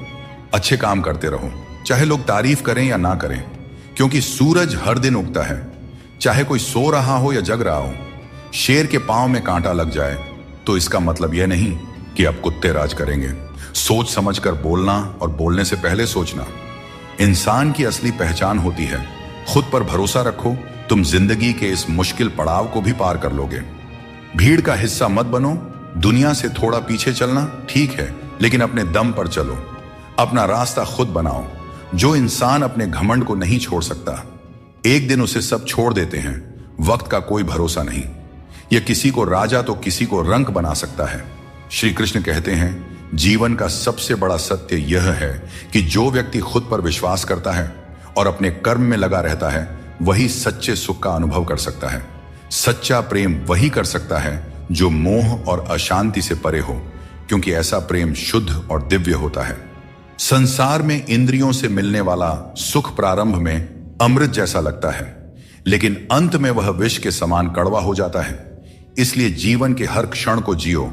Speaker 1: अच्छे काम करते रहो, चाहे लोग तारीफ करें या ना करें, क्योंकि सूरज हर दिन उगता है, चाहे कोई सो रहा हो या जग रहा हो। शेर के पांव में कांटा लग जाए तो इसका मतलब यह नहीं कि अब कुत्ते राज करेंगे। सोच समझकर बोलना और बोलने से पहले सोचना इंसान की असली पहचान होती है। खुद पर भरोसा रखो, तुम जिंदगी के इस मुश्किल पड़ाव को भी पार कर लोगे। भीड़ का हिस्सा मत बनो, दुनिया से थोड़ा पीछे चलना ठीक है, लेकिन अपने दम पर चलो। अपना रास्ता खुद बनाओ। जो इंसान अपने घमंड को नहीं छोड़ सकता, एक दिन उसे सब छोड़ देते हैं। वक्त का कोई भरोसा नहीं, यह किसी को राजा तो किसी को रंक बना सकता है। श्री कृष्ण कहते हैं, जीवन का सबसे बड़ा सत्य यह है कि जो व्यक्ति खुद पर विश्वास करता है और अपने कर्म में लगा रहता है, वही सच्चे सुख का अनुभव कर सकता है। सच्चा प्रेम वही कर सकता है जो मोह और अशांति से परे हो, क्योंकि ऐसा प्रेम शुद्ध और दिव्य होता है। संसार में इंद्रियों से मिलने वाला सुख प्रारंभ में अमृत जैसा लगता है, लेकिन अंत में वह विष के समान कड़वा हो जाता है। इसलिए जीवन के हर क्षण को जियो,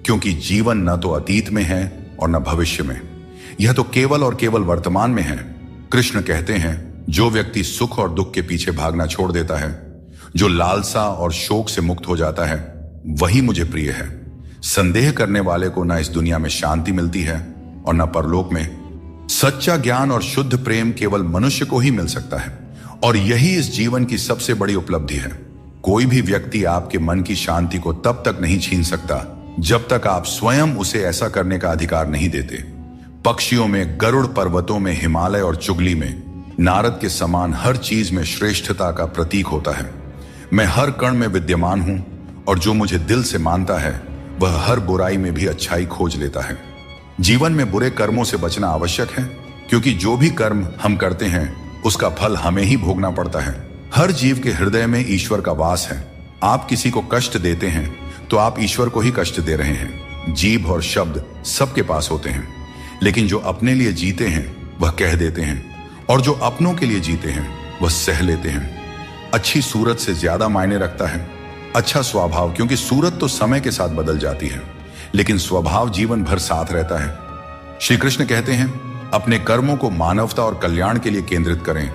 Speaker 1: क्योंकि जीवन न तो अतीत में है और न भविष्य में, यह तो केवल और केवल वर्तमान में है। कृष्ण कहते हैं, जो व्यक्ति सुख और दुख के पीछे भागना छोड़ देता है, जो लालसा और शोक से मुक्त हो जाता है, वही मुझे प्रिय है। संदेह करने वाले को न इस दुनिया में शांति मिलती है और न परलोक में। सच्चा ज्ञान और शुद्ध प्रेम केवल मनुष्य को ही मिल सकता है, और यही इस जीवन की सबसे बड़ी उपलब्धि है। कोई भी व्यक्ति आपके मन की शांति को तब तक नहीं छीन सकता जब तक आप स्वयं उसे ऐसा करने का अधिकार नहीं देते। पक्षियों में गरुड़, पर्वतों में हिमालय और चुगली में नारद के समान हर चीज में श्रेष्ठता का प्रतीक होता है। मैं हर कण में विद्यमान हूं, और जो मुझे दिल से मानता है वह हर बुराई में भी अच्छाई खोज लेता है। जीवन में बुरे कर्मों से बचना आवश्यक है, क्योंकि जो भी कर्म हम करते हैं उसका फल हमें ही भोगना पड़ता है। हर जीव के हृदय में ईश्वर का वास है। आप किसी को कष्ट देते हैं तो आप ईश्वर को ही कष्ट दे रहे हैं। जीभ और शब्द सबके पास होते हैं, लेकिन जो अपने लिए जीते हैं वह कह देते हैं, और जो अपनों के लिए जीते हैं वह सह लेते हैं। अच्छी सूरत से ज्यादा मायने रखता है अच्छा स्वभाव, क्योंकि सूरत तो समय के साथ बदल जाती है, लेकिन स्वभाव जीवन भर साथ रहता है। श्री कृष्ण कहते हैं, अपने कर्मों को मानवता और कल्याण के लिए केंद्रित करें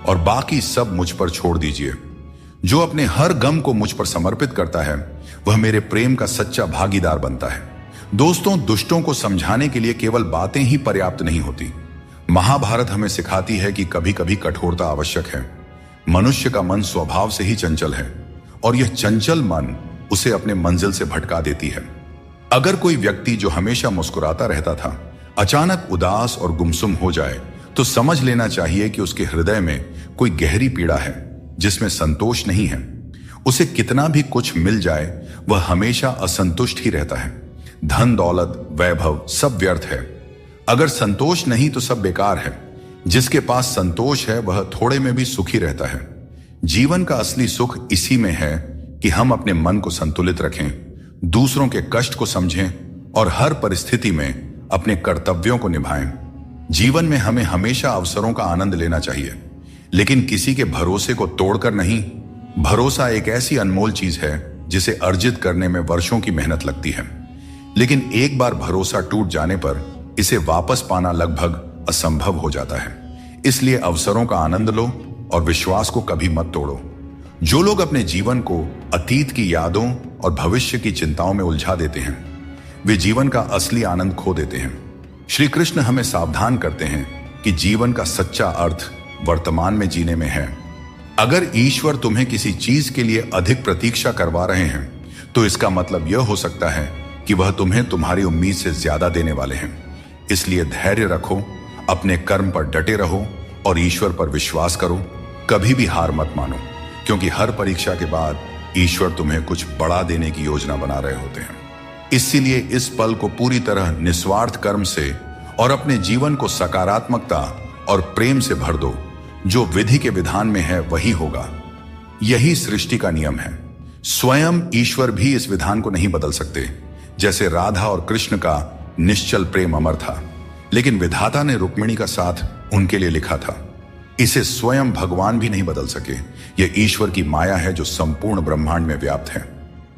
Speaker 1: और बाकी सब मुझ पर छोड़ दीजिए। जो अपने हर गम को मुझ पर समर्पित करता है वह मेरे प्रेम का सच्चा भागीदार बनता है। दोस्तों, दुष्टों को समझाने के लिए केवल बातें ही पर्याप्त नहीं होती। महाभारत हमें सिखाती है कि कभी कभी कठोरता आवश्यक है। मनुष्य का मन स्वभाव से ही चंचल है, और यह चंचल मन उसे अपने मंजिल से भटका देती है। अगर कोई व्यक्ति जो हमेशा मुस्कुराता रहता था अचानक उदास और गुमसुम हो जाए, तो समझ लेना चाहिए कि उसके हृदय में कोई गहरी पीड़ा है जिसमें संतोष नहीं है। उसे कितना भी कुछ मिल जाए वह हमेशा असंतुष्ट ही रहता है। धन, दौलत, वैभव सब व्यर्थ है। अगर संतोष नहीं तो सब बेकार है। जिसके पास संतोष है वह थोड़े में भी सुखी रहता है। जीवन का असली सुख इसी में है कि हम अपने मन को संतुलित रखें, दूसरों के कष्ट को समझें और हर परिस्थिति में अपने कर्तव्यों को निभाएं। जीवन में हमें हमेशा अवसरों का आनंद लेना चाहिए, लेकिन किसी के भरोसे को तोड़कर नहीं। भरोसा एक ऐसी अनमोल चीज है जिसे अर्जित करने में वर्षों की मेहनत लगती है। लेकिन एक बार भरोसा टूट जाने पर इसे वापस पाना लगभग असंभव हो जाता है। इसलिए अवसरों का आनंद लो और विश्वास को कभी मत तोड़ो। जो लोग अपने जीवन को अतीत की यादों और भविष्य की चिंताओं में उलझा देते हैं, वे जीवन का असली आनंद खो देते हैं। श्री कृष्ण हमें सावधान करते हैं कि जीवन का सच्चा अर्थ वर्तमान में जीने में है। अगर ईश्वर तुम्हें किसी चीज के लिए अधिक प्रतीक्षा करवा रहे हैं, तो इसका मतलब यह हो सकता है कि वह तुम्हें तुम्हारी उम्मीद से ज्यादा देने वाले हैं। इसलिए धैर्य रखो, अपने कर्म पर डटे रहो और ईश्वर पर विश्वास करो। कभी भी हार मत मानो, क्योंकि हर परीक्षा के बाद ईश्वर तुम्हें कुछ बड़ा देने की योजना बना रहे होते हैं। इसीलिए इस पल को पूरी तरह निस्वार्थ कर्म से और अपने जीवन को सकारात्मकता और प्रेम से भर दो। जो विधि के विधान में है वही होगा। यही सृष्टि का नियम है। स्वयं ईश्वर भी इस विधान को नहीं बदल सकते। जैसे राधा और कृष्ण का निश्चल प्रेम अमर था, लेकिन विधाता ने रुक्मिणी का साथ उनके लिए लिखा था। इसे स्वयं भगवान भी नहीं बदल सके। यह ईश्वर की माया है जो संपूर्ण ब्रह्मांड में व्याप्त है।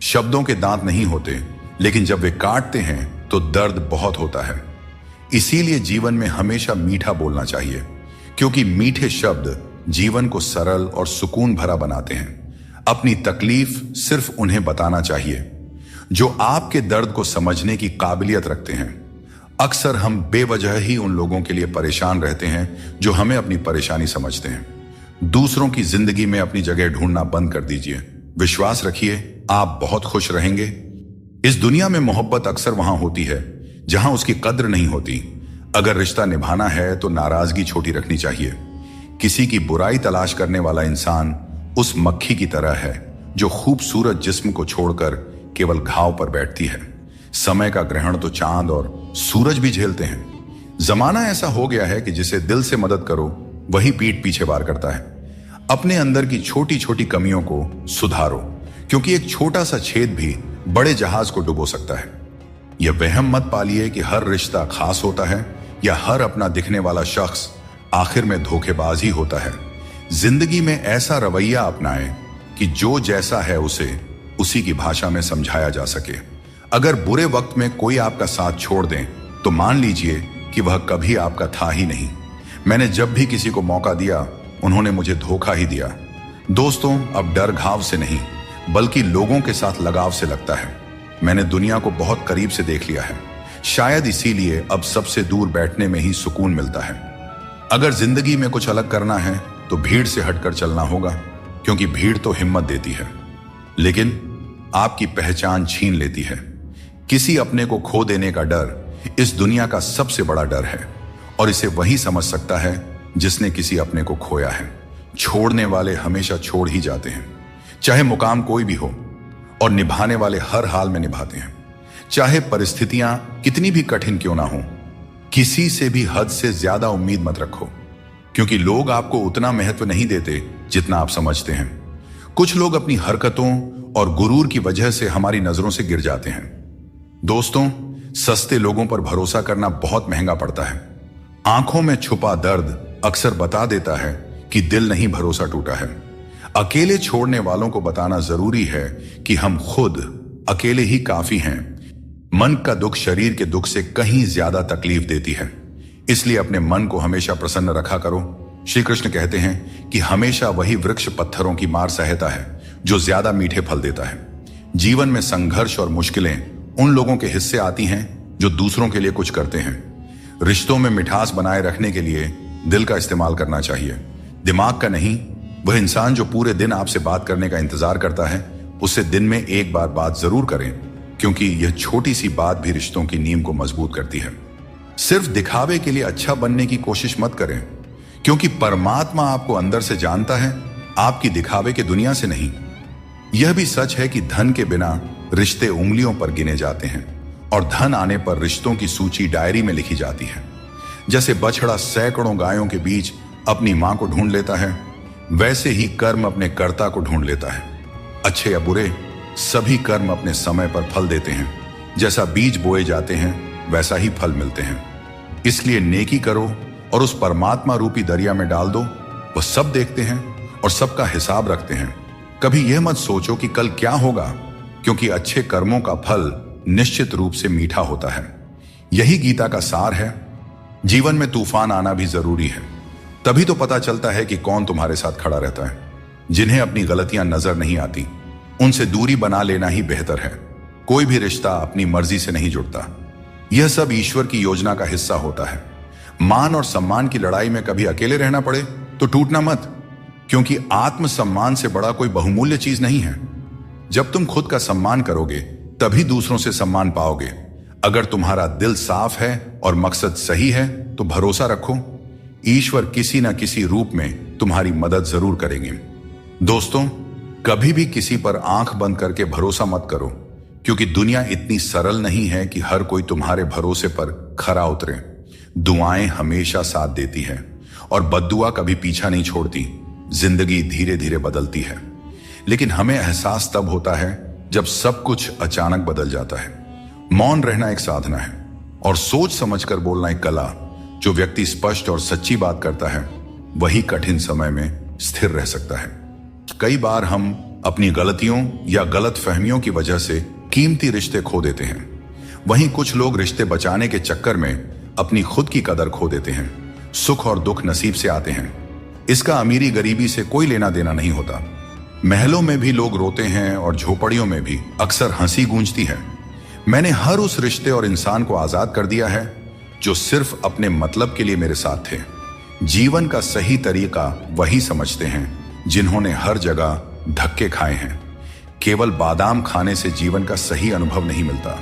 Speaker 1: शब्दों के दांत नहीं होते, लेकिन जब वे काटते हैं तो दर्द बहुत होता है। इसीलिए जीवन में हमेशा मीठा बोलना चाहिए, क्योंकि मीठे शब्द जीवन को सरल और सुकून भरा बनाते हैं। अपनी तकलीफ सिर्फ उन्हें बताना चाहिए जो आपके दर्द को समझने की काबिलियत रखते हैं। अक्सर हम बेवजह ही उन लोगों के लिए परेशान रहते हैं जो हमें अपनी परेशानी समझते हैं। दूसरों की जिंदगी में अपनी जगह ढूंढना बंद कर दीजिए। विश्वास रखिए, आप बहुत खुश रहेंगे। इस दुनिया में मोहब्बत अक्सर वहां होती है जहां उसकी कद्र नहीं होती। अगर रिश्ता निभाना है तो नाराजगी छोटी रखनी चाहिए। किसी की बुराई तलाश करने वाला इंसान उस मक्खी की तरह है जो खूबसूरत जिस्म को छोड़कर केवल घाव पर बैठती है। समय का ग्रहण तो चांद और सूरज भी झेलते हैं। जमाना ऐसा हो गया है कि जिसे दिल से मदद करो वही पीठ पीछे वार करता है। अपने अंदर की छोटी छोटी कमियों को सुधारो, क्योंकि एक छोटा सा छेद भी बड़े जहाज को डुबो सकता है। यह वहम मत पालिए कि हर रिश्ता खास होता है या हर अपना दिखने वाला शख्स आखिर में धोखेबाज ही होता है। जिंदगी में ऐसा रवैया अपनाएं कि जो जैसा है उसे उसी की भाषा में समझाया जा सके। अगर बुरे वक्त में कोई आपका साथ छोड़ दें तो मान लीजिए कि वह कभी आपका था ही नहीं। मैंने जब भी किसी को मौका दिया उन्होंने मुझे धोखा ही दिया। दोस्तों, अब डर घाव से नहीं बल्कि लोगों के साथ लगाव से लगता है। मैंने दुनिया को बहुत करीब से देख लिया है। शायद इसीलिए अब सबसे दूर बैठने में ही सुकून मिलता है। अगर जिंदगी में कुछ अलग करना है तो भीड़ से हटकर चलना होगा, क्योंकि भीड़ तो हिम्मत देती है लेकिन आपकी पहचान छीन लेती है। किसी अपने को खो देने का डर इस दुनिया का सबसे बड़ा डर है, और इसे वही समझ सकता है जिसने किसी अपने को खोया है। छोड़ने वाले हमेशा छोड़ ही जाते हैं, चाहे मुकाम कोई भी हो, और निभाने वाले हर हाल में निभाते हैं, चाहे परिस्थितियां कितनी भी कठिन क्यों ना हो। किसी से भी हद से ज्यादा उम्मीद मत रखो, क्योंकि लोग आपको उतना महत्व नहीं देते जितना आप समझते हैं। कुछ लोग अपनी हरकतों और गुरूर की वजह से हमारी नजरों से गिर जाते हैं। दोस्तों, सस्ते लोगों पर भरोसा करना बहुत महंगा पड़ता है। आंखों में छुपा दर्द अक्सर बता देता है कि दिल नहीं भरोसा टूटा है। अकेले छोड़ने वालों को बताना जरूरी है कि हम खुद अकेले ही काफी हैं। मन का दुख शरीर के दुख से कहीं ज्यादा तकलीफ देती है, इसलिए अपने मन को हमेशा प्रसन्न रखा करो। श्री कृष्ण कहते हैं कि हमेशा वही वृक्ष पत्थरों की मार सहता है जो ज्यादा मीठे फल देता है। जीवन में संघर्ष और मुश्किलें उन लोगों के हिस्से आती हैं जो दूसरों के लिए कुछ करते हैं। रिश्तों में मिठास बनाए रखने के लिए दिल का इस्तेमाल करना चाहिए, दिमाग का नहीं। वह इंसान जो पूरे दिन आपसे बात करने का इंतजार करता है, उससे दिन में एक बार बात जरूर करें, क्योंकि यह छोटी सी बात भी रिश्तों की नींव को मजबूत करती है। सिर्फ दिखावे के लिए अच्छा बनने की कोशिश मत करें, क्योंकि परमात्मा आपको अंदर से जानता है, आपकी दिखावे के दुनिया से नहीं। यह भी सच है कि धन के बिना रिश्ते उंगलियों पर गिने जाते हैं, और धन आने पर रिश्तों की सूची डायरी में लिखी जाती है। जैसे बछड़ा सैकड़ों गायों के बीच अपनी मां को ढूंढ लेता है, वैसे ही कर्म अपने कर्ता को ढूंढ लेता है। अच्छे या बुरे, सभी कर्म अपने समय पर फल देते हैं। जैसा बीज बोए जाते हैं वैसा ही फल मिलते हैं। इसलिए नेकी करो और उस परमात्मा रूपी दरिया में डाल दो। वह सब देखते हैं और सबका हिसाब रखते हैं। कभी यह मत सोचो कि कल क्या होगा, क्योंकि अच्छे कर्मों का फल निश्चित रूप से मीठा होता है। यही गीता का सार है। जीवन में तूफान आना भी जरूरी है, तभी तो पता चलता है कि कौन तुम्हारे साथ खड़ा रहता है। जिन्हें अपनी गलतियां नजर नहीं आती, उनसे दूरी बना लेना ही बेहतर है। कोई भी रिश्ता अपनी मर्जी से नहीं जुड़ता, यह सब ईश्वर की योजना का हिस्सा होता है। मान और सम्मान की लड़ाई में कभी अकेले रहना पड़े तो टूटना मत, क्योंकि आत्मसम्मान से बड़ा कोई बहुमूल्य चीज नहीं है। जब तुम खुद का सम्मान करोगे तभी दूसरों से सम्मान पाओगे। अगर तुम्हारा दिल साफ है और मकसद सही है तो भरोसा रखो, ईश्वर किसी न किसी रूप में तुम्हारी मदद जरूर करेंगे। दोस्तों, कभी भी किसी पर आंख बंद करके भरोसा मत करो, क्योंकि दुनिया इतनी सरल नहीं है कि हर कोई तुम्हारे भरोसे पर खरा उतरे। दुआएं हमेशा साथ देती है और बद्दुआ कभी पीछा नहीं छोड़ती। जिंदगी धीरे धीरे बदलती है, लेकिन हमें एहसास तब होता है जब सब कुछ अचानक बदल जाता है। मौन रहना एक साधना है और सोच समझकर बोलना एक कला। जो व्यक्ति स्पष्ट और सच्ची बात करता है वही कठिन समय में स्थिर रह सकता है। कई बार हम अपनी गलतियों या गलत फहमियों की वजह से कीमती रिश्ते खो देते हैं। वहीं कुछ लोग रिश्ते बचाने के चक्कर में अपनी खुद की कदर खो देते हैं। सुख और दुख नसीब से आते हैं, इसका अमीरी गरीबी से कोई लेना देना नहीं होता। महलों में भी लोग रोते हैं और झोपड़ियों में भी अक्सर हंसी गूंजती है। मैंने हर उस रिश्ते और इंसान को आजाद कर दिया है जो सिर्फ अपने मतलब के लिए मेरे साथ थे। जीवन का सही तरीका वही समझते हैं जिन्होंने हर जगह धक्के खाए हैं। केवल बादाम खाने से जीवन का सही अनुभव नहीं मिलता।